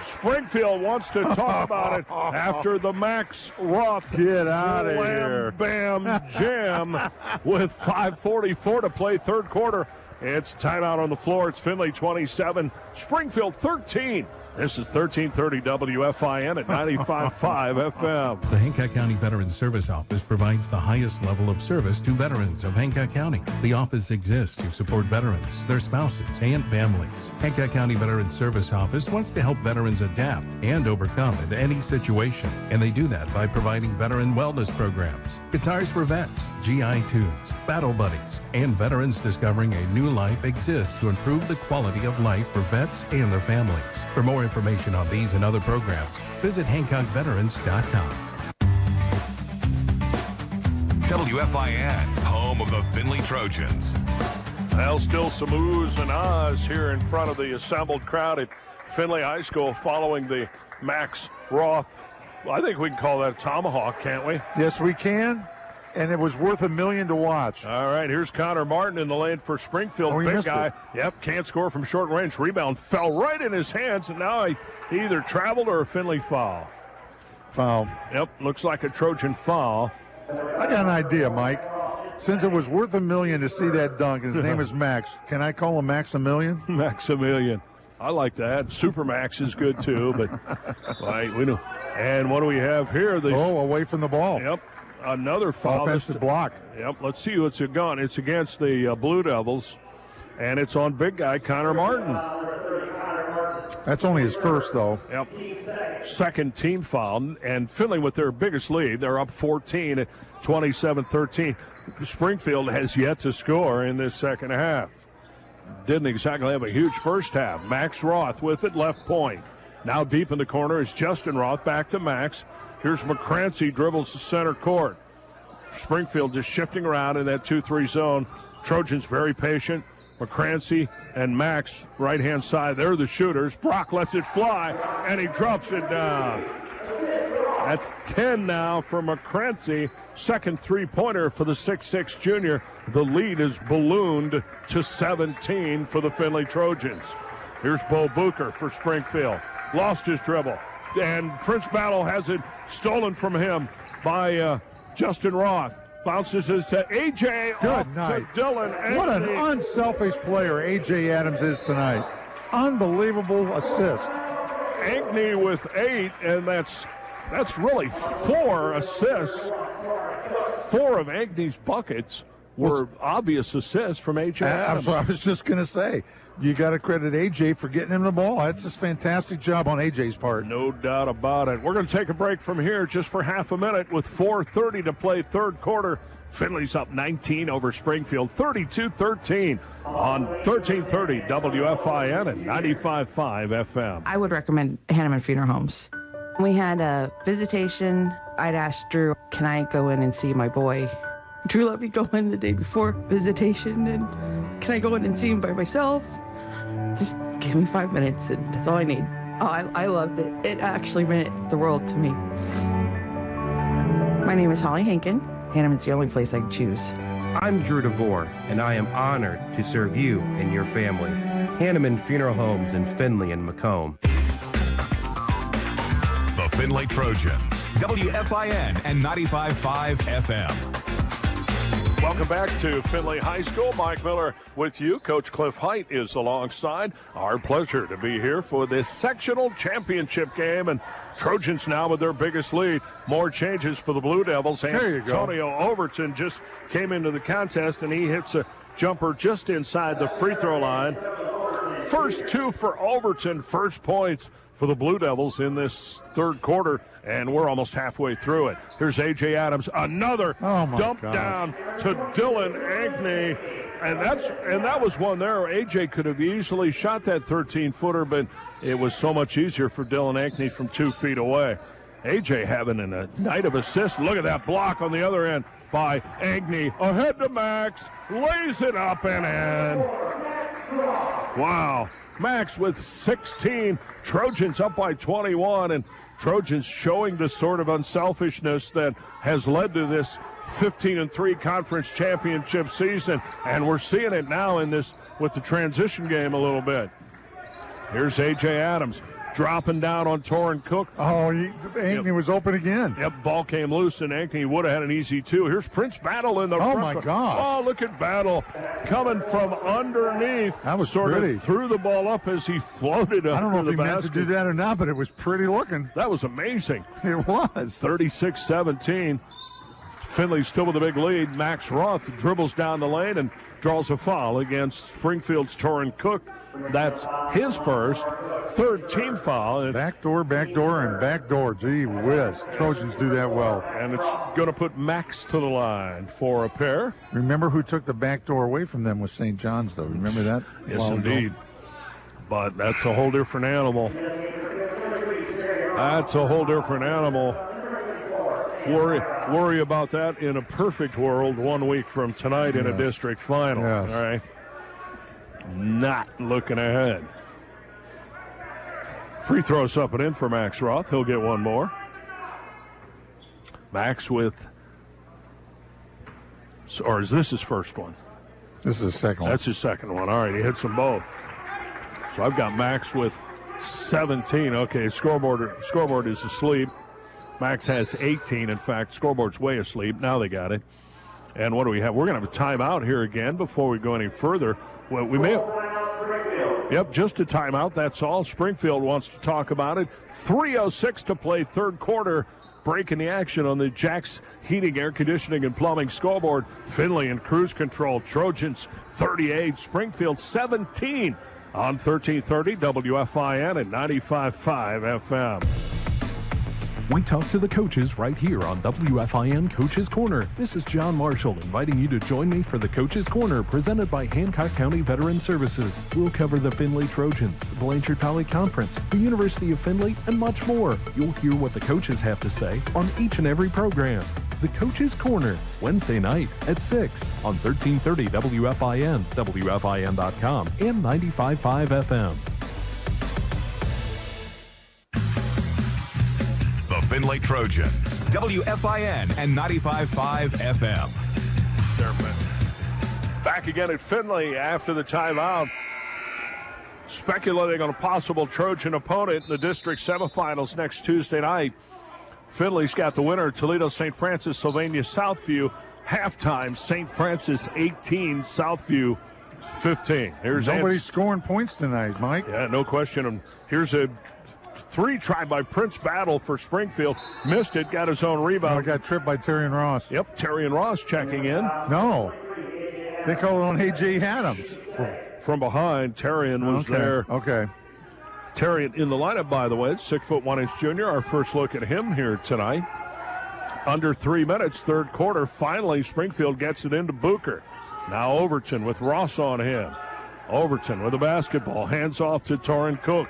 Springfield wants to talk about it after the Max Roth Get out of here. Bam jam with 5:44 to play third quarter. It's timeout on the floor. It's Findlay 27, Springfield 13. This is 1330 WFIN at 95.5 FM. The Hancock County Veterans Service Office provides the highest level of service to veterans of Hancock County. The office exists to support veterans, their spouses, and families. Hancock County Veterans Service Office wants to help veterans adapt and overcome in any situation, and they do that by providing veteran wellness programs, Guitars for Vets, GI Tunes, Battle Buddies, and veterans discovering a new life exists to improve the quality of life for vets and their families. For more information on these and other programs, visit HancockVeterans.com. WFIN, home of the Findlay Trojans. Well, still some oohs and ahs here in front of the assembled crowd at Findlay High School following the Max Roth. Well, I think we can call that a tomahawk, can't we? Yes, we can. And it was worth $1 million to watch. All right, here's Connor Martin in the lane for Springfield. Big guy. It. Yep, can't score from short range. Rebound fell right in his hands, and now he either traveled or a Findlay foul. Foul. Yep, looks like a Trojan foul. I got an idea, Mike. Since it was worth $1 million to see that dunk, and his name is Max, can I call him Maximilian? Maximilian. I like that. Supermax is good, too, but right, we know. And what do we have here? Away from the ball. Yep. Another foul. Offensive block. Yep, let's see what's it gone. It's against the Blue Devils, and it's on big guy Connor Martin. That's only his first, though. Yep. Second team foul, and Findlay with their biggest lead. They're up 14 at 27-13. Springfield has yet to score in this second half. Didn't exactly have a huge first half. Max Roth with it, left point. Now deep in the corner is Justin Roth, back to Max. Here's McCrancy, dribbles the center court. Springfield just shifting around in that 2-3 zone. Trojans very patient. McCrancy and Max, right-hand side, they're the shooters. Brock lets it fly, and he drops it down. That's 10 now for McCrancy. Second three-pointer for the 6'6 junior. The lead is ballooned to 17 for the Findlay Trojans. Here's Bo Booker for Springfield. Lost his dribble. And Prince Battle has it stolen from him by Justin Roth. Bounces it to A.J. off to Dillon. What an unselfish player A.J. Adams is tonight. Unbelievable assist. Ankney with 8, and that's really 4 assists. 4 of Ankney's buckets were obvious assists from A.J. Adams. That's what I was just going to say. You got to credit A.J. for getting him the ball. That's a fantastic job on A.J.'s part. No doubt about it. We're going to take a break from here just for half a minute with 4:30 to play third quarter. Findlay's up 19 over Springfield, 32-13 on 1330 WFIN and 95.5 FM. I would recommend Hanneman Funeral Homes. We had a visitation. I'd asked Drew, can I go in and see my boy? Drew let me go in the day before visitation, and can I go in and see him by myself? Just give me 5 minutes, and that's all I need. Oh, I loved it. It actually meant the world to me. My name is Holly Hankin. Hanneman's the only place I can choose. I'm Drew DeVore, and I am honored to serve you and your family. Hanneman Funeral Homes in Findlay and Macomb. The Findlay Trojans, WFIN and 95.5 FM. Welcome back to Findlay High School. Mike Miller with you. Coach Cliff Height is alongside. Our pleasure to be here for this sectional championship game. And Trojans now with their biggest lead. More changes for the Blue Devils. There you go. Antonio Overton just came into the contest, and he hits a jumper just inside the free throw line. First two for Overton, first points for the Blue Devils in this third quarter, and we're almost halfway through it. Here's A.J. Adams, another dump down to Dylan Ankney, and that was one there. A.J. could have easily shot that 13-footer, but it was so much easier for Dylan Ankney from 2 feet away. A.J. having a night of assists. Look at that block on the other end by Ankney. Ahead to Max, lays it up and in. Wow. Max with 16. Trojans up by 21, and Trojans showing the sort of unselfishness that has led to this 15-3 conference championship season, and we're seeing it now in this with the transition game a little bit. Here's A.J. Adams dropping down on Torrin Cook. Oh, Ankney was open again. Yep, ball came loose, and Ankney would have had an easy two. Here's Prince Battle in the front. Oh, my gosh. Oh, look at Battle coming from underneath. That was sort pretty. of threw the ball up as he floated up. I don't know if he meant to basket. do that or not, but it was pretty looking. That was amazing. It was. 36-17. Finley still with a big lead. Max Roth dribbles down the lane and draws a foul against Springfield's Torrin Cook. That's his first, third team foul. Backdoor, and backdoor. Gee whiz. Trojans do that well. And it's going to put Max to the line for a pair. Remember who took the backdoor away from them was St. John's, though. Remember that? Yes, indeed. But that's a whole different animal. That's a whole different animal. Worry about that in a perfect world 1 week from tonight in a district final. Yes. All right. Not looking ahead. Free throws up and in for Max Roth. He'll get one more. Max with, or is this his first one? This is his second one. That's his second one. All right, he hits them both. So I've got Max with 17. Okay, scoreboard is asleep. Max has 18. In fact, scoreboard's way asleep. Now they got it. And what do we have? We're going to have a timeout here again before we go any further. Well, we may have. Yep, just a timeout. That's all. Springfield wants to talk about it. 3:06 to play, third quarter. Breaking the action on the Jack's Heating, Air Conditioning, and Plumbing scoreboard. Finley in cruise control. Trojans 38, Springfield 17 on 1330 WFIN and 95.5 FM. We talk to the coaches right here on WFIN Coach's Corner. This is John Marshall inviting you to join me for the Coach's Corner presented by Hancock County Veteran Services. We'll cover the Findlay Trojans, the Blanchard Valley Conference, the University of Findlay, and much more. You'll hear what the coaches have to say on each and every program. The Coach's Corner, Wednesday night at 6 on 1330 WFIN, WFIN.com, and 95.5 FM. The Findlay Trojan, WFIN and 95.5 FM. They're back again at Findlay after the timeout. Speculating on a possible Trojan opponent in the district semifinals next Tuesday night. Findlay's got the winner, Toledo St. Francis, Sylvania Southview. Halftime, St. Francis 18, Southview 15. Nobody's scoring points tonight, Mike. Yeah, no question. And here's a three tried by Prince Battle for Springfield. Missed it, got his own rebound. Got tripped by Terrion Ross. Yep, Terrion Ross checking in. No. They call it on A.J. Adams. From behind, Terrion was there. Okay. Terrion in the lineup, by the way, 6'1" junior. Our first look at him here tonight. Under 3 minutes, third quarter. Finally, Springfield gets it into Booker. Now Overton with Ross on him. Overton with the basketball. Hands off to Torrin Cook.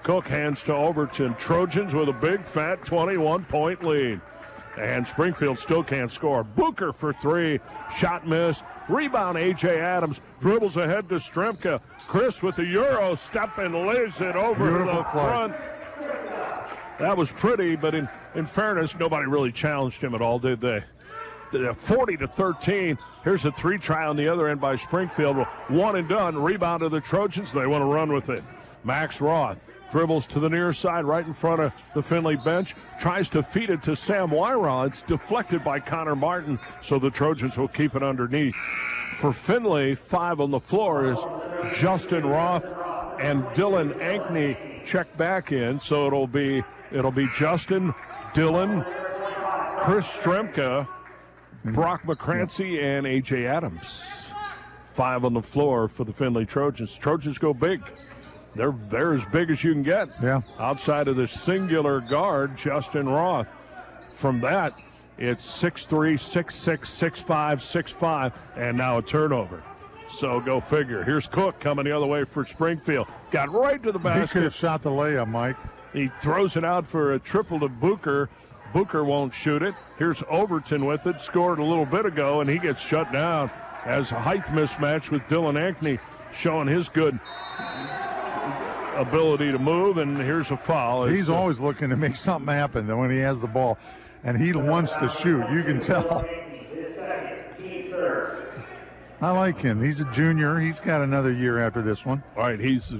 Cook hands to Overton. Trojans with a big, fat 21-point lead. And Springfield still can't score. Booker for three. Shot missed. Rebound, A.J. Adams. Dribbles ahead to Stremka. Chris with the Euro step and lays it over the front. That was pretty, but in fairness, nobody really challenged him at all, did they? 40-13. Here's a three try on the other end by Springfield. One and done. Rebound to the Trojans. They want to run with it. Max Roth dribbles to the near side right in front of the Findlay bench. Tries to feed it to Sam Wyra. It's deflected by Connor Martin, so the Trojans will keep it underneath. For Findlay, 5 on the floor is Justin Roth and Dylan Ankney check back in. So it'll be Justin, Dylan, Chris Stremka, Brock McCrancy, and A.J. Adams. 5 on the floor for the Findlay Trojans. Trojans go big. They're as big as you can get. Yeah. Outside of the singular guard, Justin Roth. From that, it's 6'3", 6'6", 6'5", 6'5", and now a turnover. So go figure. Here's Cook coming the other way for Springfield. Got right to the basket. He could have shot the layup, Mike. He throws it out for a triple to Booker. Booker won't shoot it. Here's Overton with it. Scored a little bit ago, and he gets shut down as a height mismatch with Dylan Ankney showing his good ability to move, and here's a foul. He's always looking to make something happen when he has the ball, and he wants to shoot. You can tell. I like him. He's a junior. He's got another year after this one. All right, he's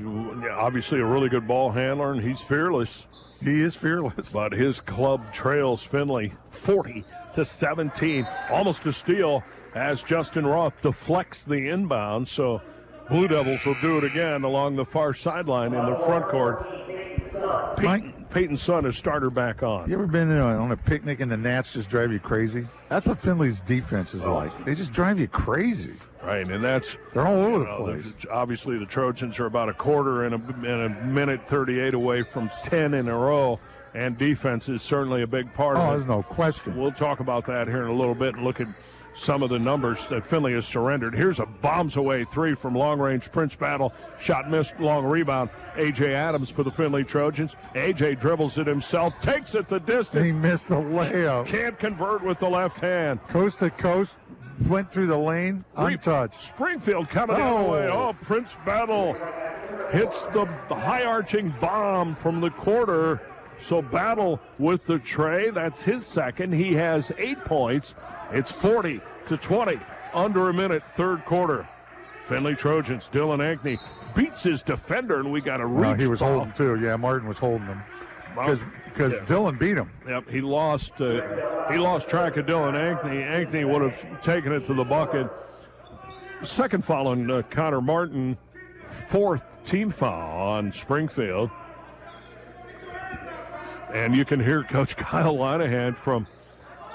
obviously a really good ball handler, and he's fearless. He is fearless. But his club trails Findlay 40-17, almost a steal as Justin Roth deflects the inbound. So Blue Devils will do it again along the far sideline in the front court. Peyton's son is starter back on. You ever been on a picnic and the gnats just drive you crazy? That's what Findlay's defense is like. They just drive you crazy. Right, and they're all over the place. Obviously, the Trojans are about a quarter and a minute 38 away from 10 in a row, and defense is certainly a big part of it. Oh, there's no question. We'll talk about that here in a little bit and look at some of the numbers that Findlay has surrendered. Here's a bombs away three from long range. Prince Battle, shot missed, long rebound. A.J. Adams for the Findlay Trojans. A.J. dribbles it himself, takes it the distance. He missed the layup. Can't convert with the left hand. Coast to coast, went through the lane, untouched. Springfield coming the other way. Oh, Prince Battle hits the high arching bomb from the quarter. So Battle with the tray. That's his second. He has 8 points. It's 40-20. Under a minute, third quarter. Findlay Trojans, Dylan Ankney beats his defender, and we got a reach. No, he was ball. holding too. Yeah, Martin was holding him because Dylan beat him. Yep, he lost track of Dylan Ankney. Ankney would have taken it to the bucket. Second foul on Connor Martin. Fourth team foul on Springfield. And you can hear Coach Kyle Linehan from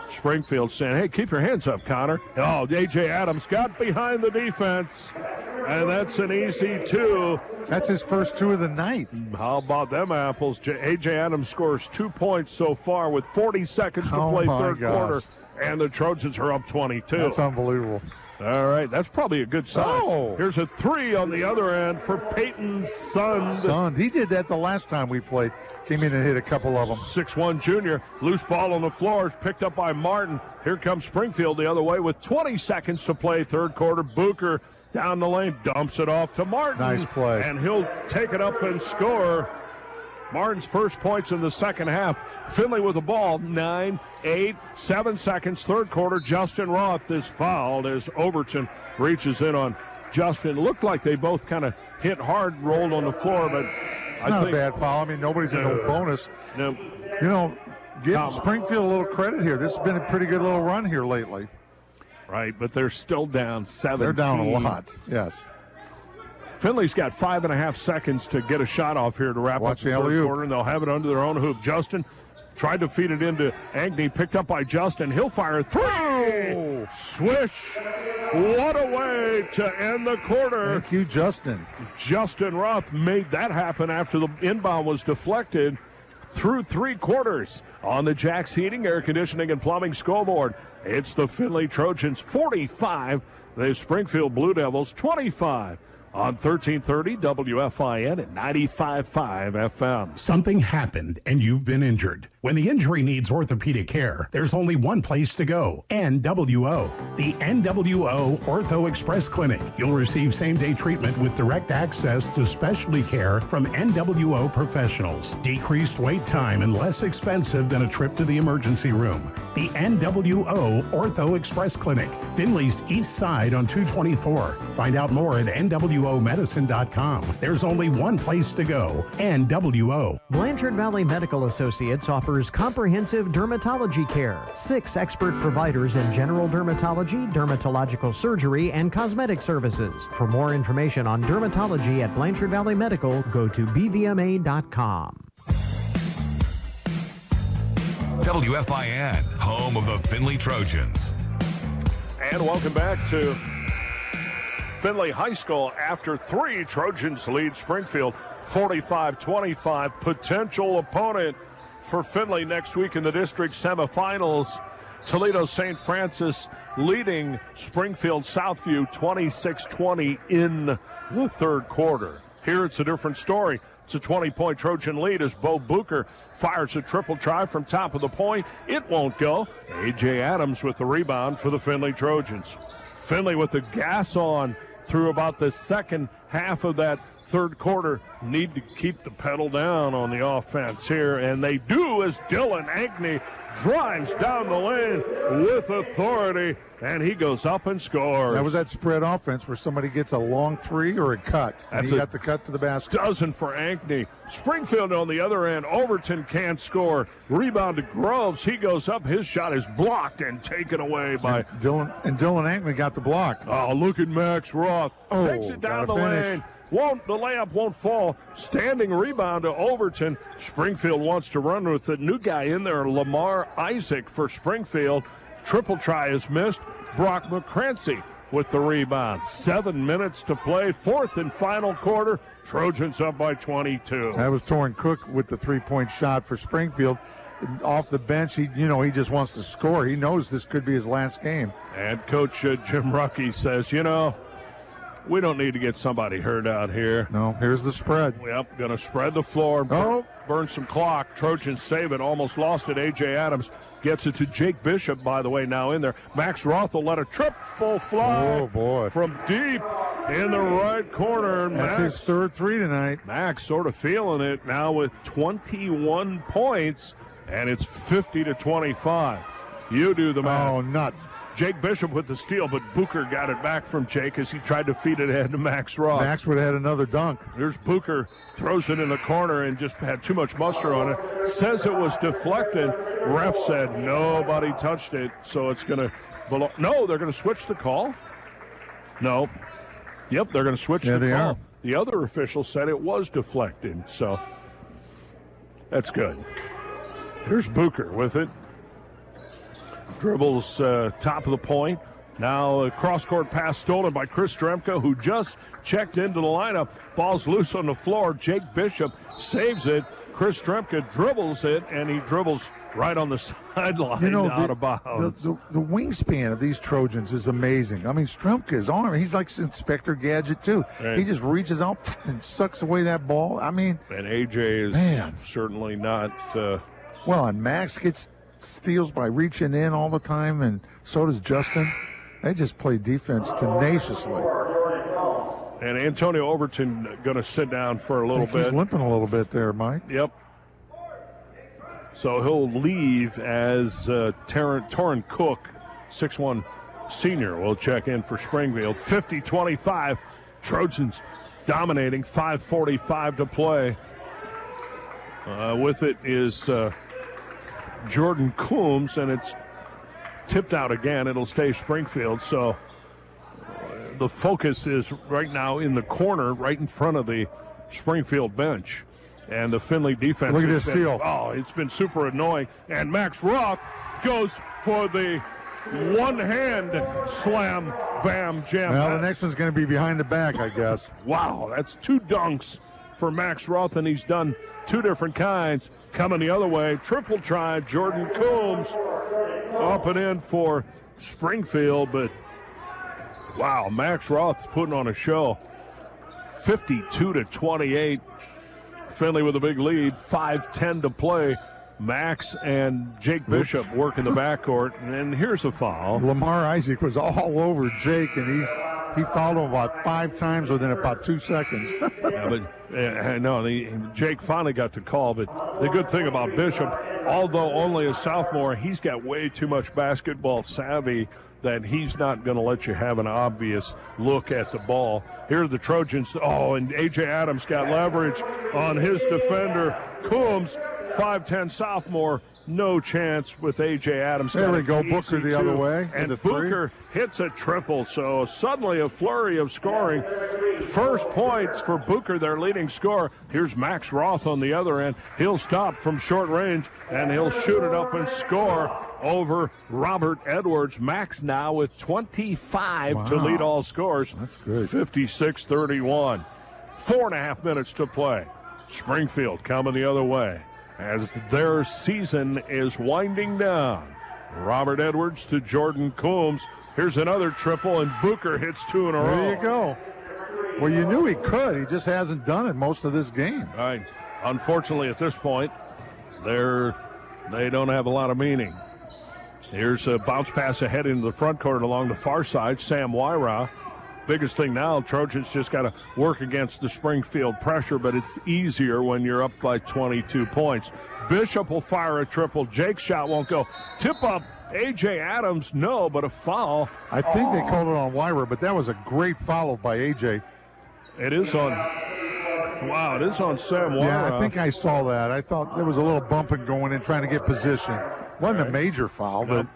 Springfield saying, hey, keep your hands up, Connor. Oh, A.J. Adams got behind the defense, and that's an easy two. That's his first two of the night. How about them apples? A.J. Adams scores 2 points so far with 40 seconds to play third quarter, and the Trojans are up 22. That's unbelievable. All right, that's probably a good sign. Oh. Here's a three on the other end for Peyton Sund. He did that the last time we played. Came in and hit a couple of them. 6'1" junior. Loose ball on the floor. Picked up by Martin. Here comes Springfield the other way with 20 seconds to play third quarter. Booker down the lane. Dumps it off to Martin. Nice play. And he'll take it up and score. Martin's first points in the second half. Findlay with the ball. 9, 8, 7 seconds. Third quarter. Justin Roth is fouled as Overton reaches in on Justin. Looked like they both kind of hit hard, rolled on the floor, but it's not a bad foul. I mean, nobody's in no bonus. No. You know, give Springfield a little credit here. This has been a pretty good little run here lately. Right, but they're still down 17. They're down a lot, yes. Findlay's got 5.5 seconds to get a shot off here to wrap up the third quarter, and they'll have it under their own hoop. Justin tried to feed it into Ankney, picked up by Justin. He'll fire a three. Oh. Swish. What a way to end the quarter. Thank you, Justin. Justin Roth made that happen after the inbound was deflected through 3 quarters on the Jack's Heating, Air Conditioning, and Plumbing scoreboard. It's the Findlay Trojans 45, the Springfield Blue Devils 25. On 1330 WFIN at 95.5 FM. Something happened and you've been injured. When the injury needs orthopedic care, there's only one place to go, NWO. The NWO Ortho Express Clinic. You'll receive same-day treatment with direct access to specialty care from NWO professionals. Decreased wait time and less expensive than a trip to the emergency room. The NWO Ortho Express Clinic, Findlay's east side on 224. Find out more at NWOmedicine.com. There's only one place to go, NWO. Blanchard Valley Medical Associates offers comprehensive dermatology care. 6 expert providers in general dermatology, dermatological surgery, and cosmetic services. For more information on dermatology at Blanchard Valley Medical, go to bvma.com. WFIN, home of the Findlay Trojans. And welcome back to Findlay High School after 3. Trojans lead Springfield 45-25. Potential opponent for Findlay next week in the district semifinals. Toledo St. Francis leading Springfield Southview 26-20 in the third quarter. Here it's a different story. It's a 20-point Trojan lead as Bo Booker fires a triple try from top of the point. It won't go. A.J. Adams with the rebound for the Findlay Trojans. Findlay with the gas on through about the second half of that third quarter. Need to keep the pedal down on the offense here, and they do as Dylan Ankney drives down the lane with authority, and he goes up and scores. That was that spread offense where somebody gets a long three or a cut. And he got the cut to the basket. Dozen for Ankney. Springfield on the other end. Overton can't score. Rebound to Groves. He goes up. His shot is blocked and taken away by Dylan. And Dylan Ankney got the block. Oh, look at Max Roth. Takes it down the lane. The layup won't fall. Standing rebound to Overton. Springfield wants to run with the new guy in there, Lamar Isaac for Springfield. Triple try is missed. Brock McCrancy with the rebound. 7 minutes to play. Fourth and final quarter. Trojans up by 22. That was Torrin Cook with the three-point shot for Springfield. Off the bench, he just wants to score. He knows this could be his last game. And Coach Jim Ruckey says, we don't need to get somebody hurt out here. No, here's the spread. Yep, going to spread the floor. Burn some clock. Trojans save it. Almost lost it. A.J. Adams gets it to Jake Bishop, by the way, now in there. Max Roth will let a triple fly from deep in the right corner. That's his third three tonight. Max sort of feeling it now with 21 points, and it's 50-25. You do the math. Oh, nuts. Jake Bishop with the steal, but Booker got it back from Jake as he tried to feed it ahead to Max Roth. Max would have had another dunk. Here's Booker, throws it in the corner and just had too much muster on it. Says it was deflected. Ref said nobody touched it, so it's going to belong. No, they're going to switch the call. No. Yep, they're going to switch the call. Are. The other official said it was deflected, so that's good. Here's Booker with it. Dribbles top of the point. Now a cross-court pass stolen by Chris Stremka, who just checked into the lineup. Ball's loose on the floor. Jake Bishop saves it. Chris Stremka dribbles it, and he dribbles right on the sideline out of bounds. The wingspan of these Trojans is amazing. I mean, Stremka's arm, he's like Inspector Gadget, too. Right. He just reaches out and sucks away that ball. I mean. And A.J. is certainly not. Well, and Max gets steals by reaching in all the time, and so does Justin. They just play defense tenaciously. And Antonio Overton going to sit down for a little bit. He's limping a little bit there, Mike. Yep. So he'll leave as Torrin Cook, 6'1" senior, will check in for Springfield. 50-25, Trojans dominating, 5:45 to play. With it is Jordan Coombs, and it's tipped out again. It'll stay Springfield. So the focus is right now in the corner, right in front of the Springfield bench. And the Findlay defense. Look at this steal. Oh, it's been super annoying. And Max Roth goes for the one-hand slam, bam, jam. Well, the next one's going to be behind the back, I guess. Wow, that's 2 dunks for Max Roth, and he's done 2 different kinds. Coming the other way, triple try, Jordan Coombs up and in for Springfield, but wow, Max Roth's putting on a show. 52-28. Findlay with a big lead, 5:10 to play. Max and Jake Bishop work in the backcourt, and here's a foul. Lamar Isaac was all over Jake, and he fouled him about 5 times within about 2 seconds. Jake finally got the call, but the good thing about Bishop, although only a sophomore, he's got way too much basketball savvy that he's not going to let you have an obvious look at the ball. Here are the Trojans. Oh, and A.J. Adams got leverage on his defender. Coombs, 5'10" sophomore, no chance with A.J. Adams. There we go, Booker the other way. And Booker hits a triple, so suddenly a flurry of scoring. First points for Booker, their leading scorer. Here's Max Roth on the other end. He'll stop from short range, and he'll shoot it up and score. over Robert Edwards. Max now with 25 to lead all scores. That's good. 56-31. 4.5 minutes to play. Springfield coming the other way as their season is winding down. Robert Edwards to Jordan Coombs. Here's another triple, and Booker hits 2 in a row. There you go. Well, you knew he could. He just hasn't done it most of this game. Right. Unfortunately, at this point, they don't have a lot of meaning. Here's a bounce pass ahead into the front court along the far side. Sam Wyra. Biggest thing now, Trojans just got to work against the Springfield pressure, but it's easier when you're up by 22 points. Bishop will fire a triple. Jake's shot won't go. Tip up. A.J. Adams, no, but a foul. I think they called it on Wyra, but that was a great follow by A.J. It is on. Wow, it is on Sam Wyra. Yeah, I think I saw that. I thought there was a little bumping going in, trying to get position. Wasn't a major foul, but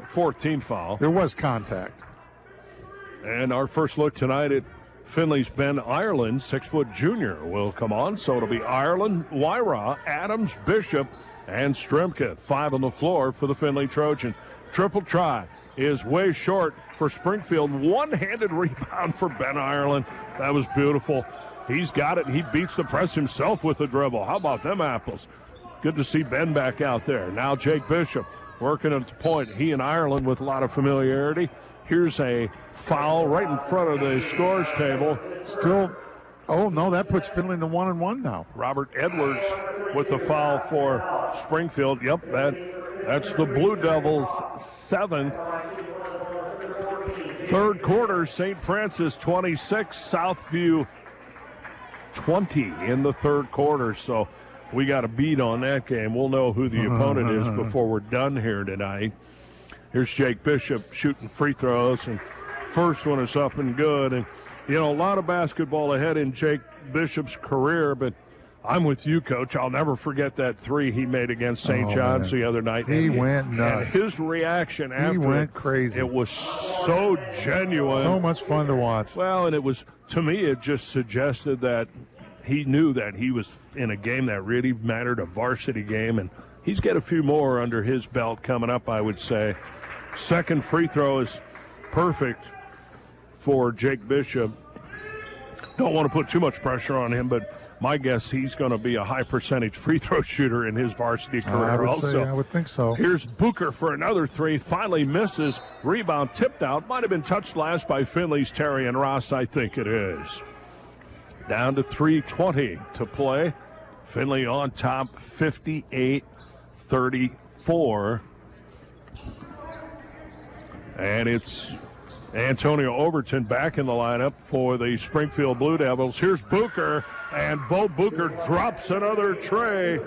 14 foul. There was contact. And our first look tonight at Finley's Ben Ireland, 6-foot junior, will come on. So it'll be Ireland, Wyra, Adams, Bishop, and Stremka. 5 on the floor for the Finley Trojans. Triple try is way short for Springfield. One-handed rebound for Ben Ireland. That was beautiful. He's got it. He beats the press himself with a dribble. How about them apples? Good to see Ben back out there. Now Jake Bishop working at the point. He and Ireland with a lot of familiarity. Here's a foul right in front of the scores table. Still, oh no, that puts Finley in the 1-1 now. Robert Edwards with the foul for Springfield. Yep, that's the Blue Devils' 7th. Third quarter, St. Francis 26, Southview 20 in the third quarter. So we got a beat on that game. We'll know who the opponent is before we're done here tonight. Here's Jake Bishop shooting free throws, and first one is up and good. And, you know, a lot of basketball ahead in Jake Bishop's career, but I'm with you, Coach. I'll never forget that 3 he made against St. John's the other night. He went nuts. And his reaction after he went crazy. It was so genuine. So much fun to watch. Well, and it was, to me, it just suggested that he knew that he was in a game that really mattered, a varsity game, and he's got a few more under his belt coming up, I would say. Second free throw is perfect for Jake Bishop. Don't want to put too much pressure on him, but my guess he's going to be a high percentage free throw shooter in his varsity career I would think so. Here's Booker for another 3. Finally misses. Rebound tipped out. Might have been touched last by Finley's Terrian Ross. I think it is. Down to 3:20 to play. Finley on top, 58-34. And it's Antonio Overton back in the lineup for the Springfield Blue Devils. Here's Booker, and Bo Booker drops another tray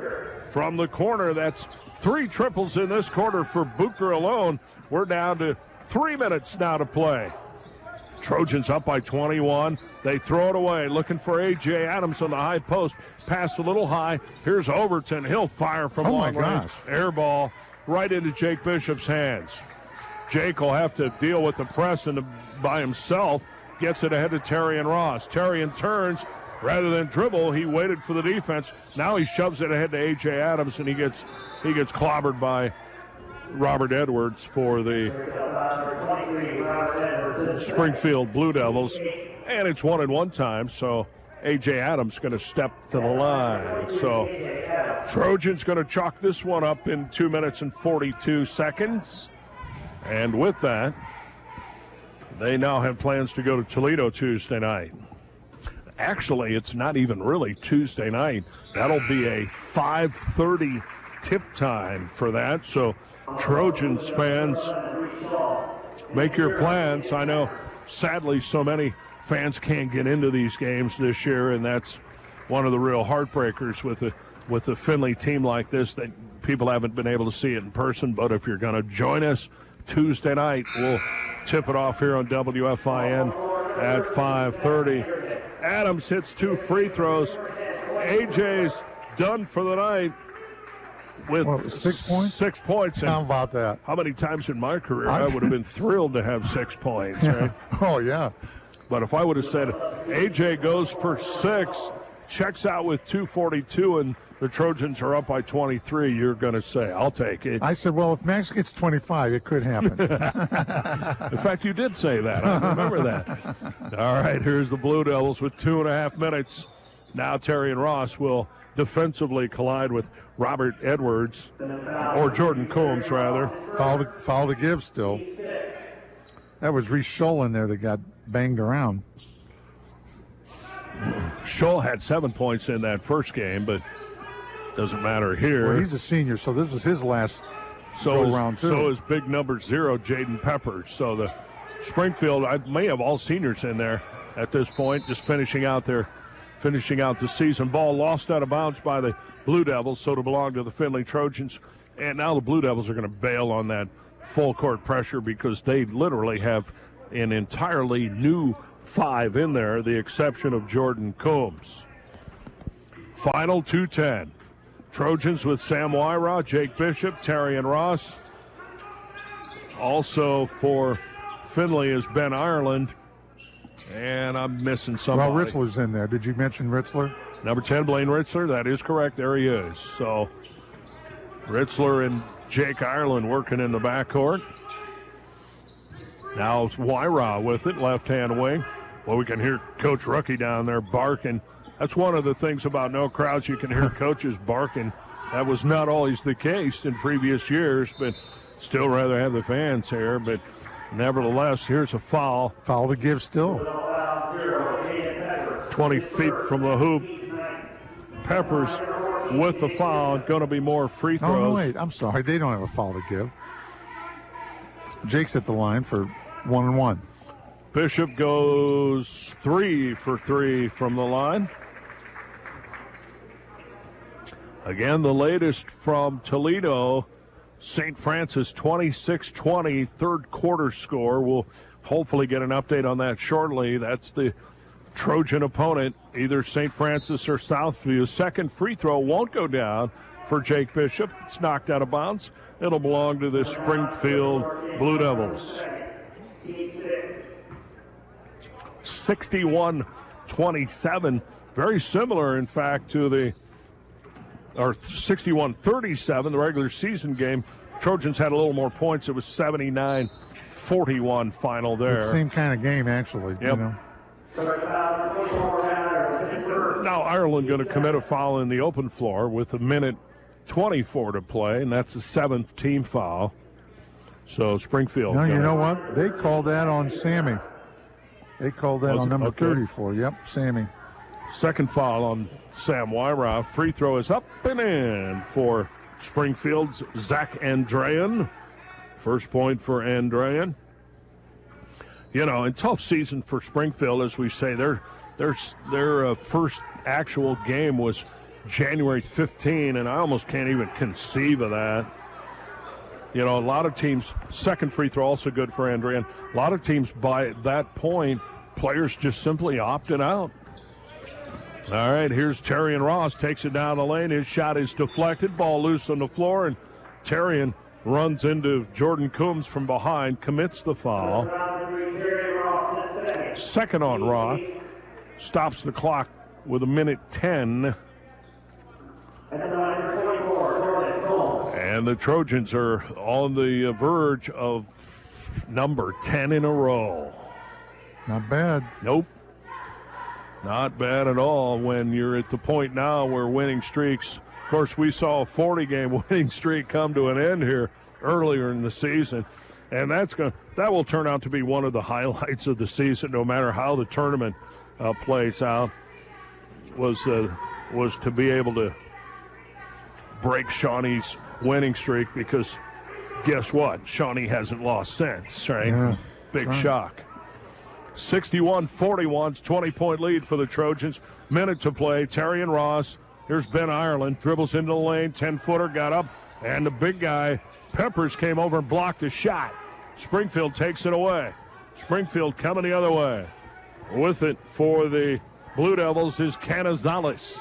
from the corner. That's 3 triples in this quarter for Booker alone. We're down to 3 minutes now to play. Trojans up by 21. They throw it away, looking for A.J. Adams on the high post. Pass a little high. Here's Overton. He'll fire from long range. Air ball right into Jake Bishop's hands. Jake will have to deal with the press and by himself. Gets it ahead to Terrian Ross. Terrian turns. Rather than dribble, he waited for the defense. Now he shoves it ahead to A.J. Adams, and he gets clobbered by Robert Edwards for the Springfield Blue Devils. And it's 1-1 time, so A.J. Adams going to step to the line. So Trojans going to chalk this one up in 2 minutes and 42 seconds. And with that, they now have plans to go to Toledo Tuesday night. Actually, it's not even really Tuesday night. That'll be a 5:30 tip time for that. So Trojans fans, make your plans. I know, sadly, so many fans can't get into these games this year, and that's one of the real heartbreakers with a Finley team like this, that people haven't been able to see it in person. But if you're going to join us Tuesday night, we'll tip it off here on WFIN at 5:30. Adams hits 2 free throws. AJ's done for the night with 6 points? 6 points. How about that? How many times in my career I would have been thrilled to have 6 points, right? Oh, yeah. But if I would have said AJ goes for 6, checks out with 2:42, and the Trojans are up by 23. You're going to say, I'll take it. I said, well, if Max gets 25, it could happen. In fact, you did say that. I remember that. All right, here's the Blue Devils with 2.5 minutes. Now Terrion Ross will defensively collide with Robert Edwards, or Jordan Combs, rather. Foul to give still. That was Reese Scholl in there that got banged around. Scholl had 7 points in that first game, but doesn't matter here. Well, he's a senior, so this is his last go-round, too. So is big number 0, Jaden Peppers. So the Springfield, I may have all seniors in there at this point, just finishing out the season. Ball lost out of bounds by the Blue Devils, so to belong to the Findlay Trojans. And now the Blue Devils are going to bail on that full court pressure because they literally have an entirely new 5 in there, the exception of Jordan Combs. Final 2:10. Trojans with Sam Wyra, Jake Bishop, Terrion Ross. Also for Findlay is Ben Ireland. And I'm missing somebody. Well, Ritzler's in there. Did you mention Ritzler? Number 10, Blaine Ritzler. That is correct. There he is. So Ritzler and Jake Ireland working in the backcourt. Now Wyra with it, left-hand wing. Well, we can hear Coach Rookie down there barking. That's one of the things about no crowds. You can hear coaches barking. That was not always the case in previous years, but still rather have the fans here. But nevertheless, here's a foul. Foul to give still. 20 feet from the hoop. Peppers with the foul. Going to be more free throws. Oh, no, wait. I'm sorry. They don't have a foul to give. Jake's at the line for 1-1. Bishop goes 3 for 3 from the line. Again, the latest from Toledo. St. Francis 26-20, third quarter score. We'll hopefully get an update on that shortly. That's the Trojan opponent, either St. Francis or Southview. Second free throw won't go down for Jake Bishop. It's knocked out of bounds. It'll belong to the Springfield Blue Devils. 61-27, very similar, in fact, to the 61-37, the regular season game. Trojans had a little more points. It was 79-41 final there. It's the same kind of game, actually. Yep. You know. Now Ireland going to commit a foul in the open floor with 1:24 to play, and that's the 7th team foul. So Springfield. No, you know what? They called that on Sammy. They called that on number 34. Yep, Sammy. Second foul on Sam Wyra. Free throw is up and in for Springfield's Zach Andrayan. First point for Andrayan. You know, a tough season for Springfield, as we say. Their first actual game was January 15, and I almost can't even conceive of that. You know, a lot of teams, second free throw also good for Andrayan. A lot of teams by that point, players just simply opted out. All right, here's Terrion Ross, takes it down the lane. His shot is deflected, ball loose on the floor, and Terrion runs into Jordan Coombs from behind, commits the foul. Second on Roth, stops the clock with 1:10. And the Trojans are on the verge of number 10 in a row. Not bad. Nope. Not bad at all when you're at the point now where winning streaks. Of course, we saw a 40-game winning streak come to an end here earlier in the season. And that will turn out to be one of the highlights of the season, no matter how the tournament plays out, was to be able to break Shawnee's winning streak, because guess what? Shawnee hasn't lost since, right? Yeah, Big right. shock. 61-41, 20-point lead for the Trojans. Minute to play. Terrion Ross. Here's Ben Ireland. Dribbles into the lane. 10-footer got up. And the big guy, Peppers, came over and blocked the shot. Springfield takes it away. Springfield coming the other way. With it for the Blue Devils is Canizales.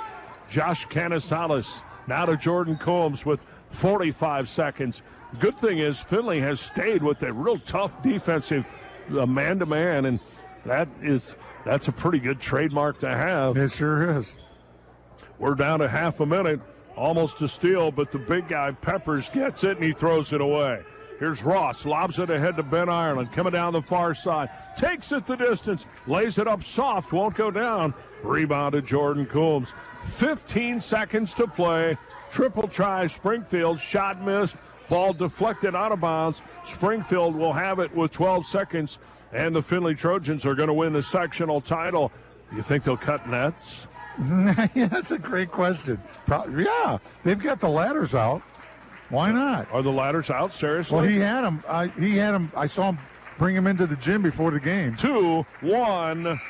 Josh Canizales. Now to Jordan Combs with 45 seconds. Good thing is Findlay has stayed with a real tough defensive man-to-man, and that's a pretty good trademark to have. It sure is. We're down to half a minute, almost a steal, but the big guy, Peppers, gets it and he throws it away. Here's Ross, lobs it ahead to Ben Ireland, coming down the far side. Takes it the distance, lays it up soft, won't go down. Rebound to Jordan Coombs. 15 seconds to play. Triple try, Springfield, shot missed. Ball deflected out of bounds. Springfield will have it with 12 seconds, and the Findlay Trojans are going to win the sectional title. Do you think they'll cut nets? Yeah, that's a great question. Yeah, they've got the ladders out. Why not? Are the ladders out, seriously? Well, he had them. I saw him bring him into the gym before the game. 2-1.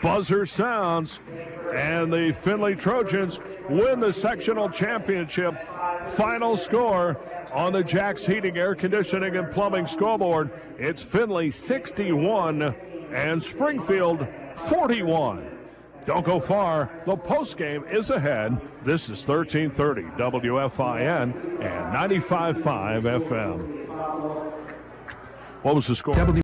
Buzzer sounds, and the Findlay Trojans win the sectional championship. Final score on the Jack's Heating, Air Conditioning, and Plumbing scoreboard. It's Findlay 61 and Springfield 41. Don't go far. The postgame is ahead. This is 1330 WFIN and 95.5 FM. What was the score?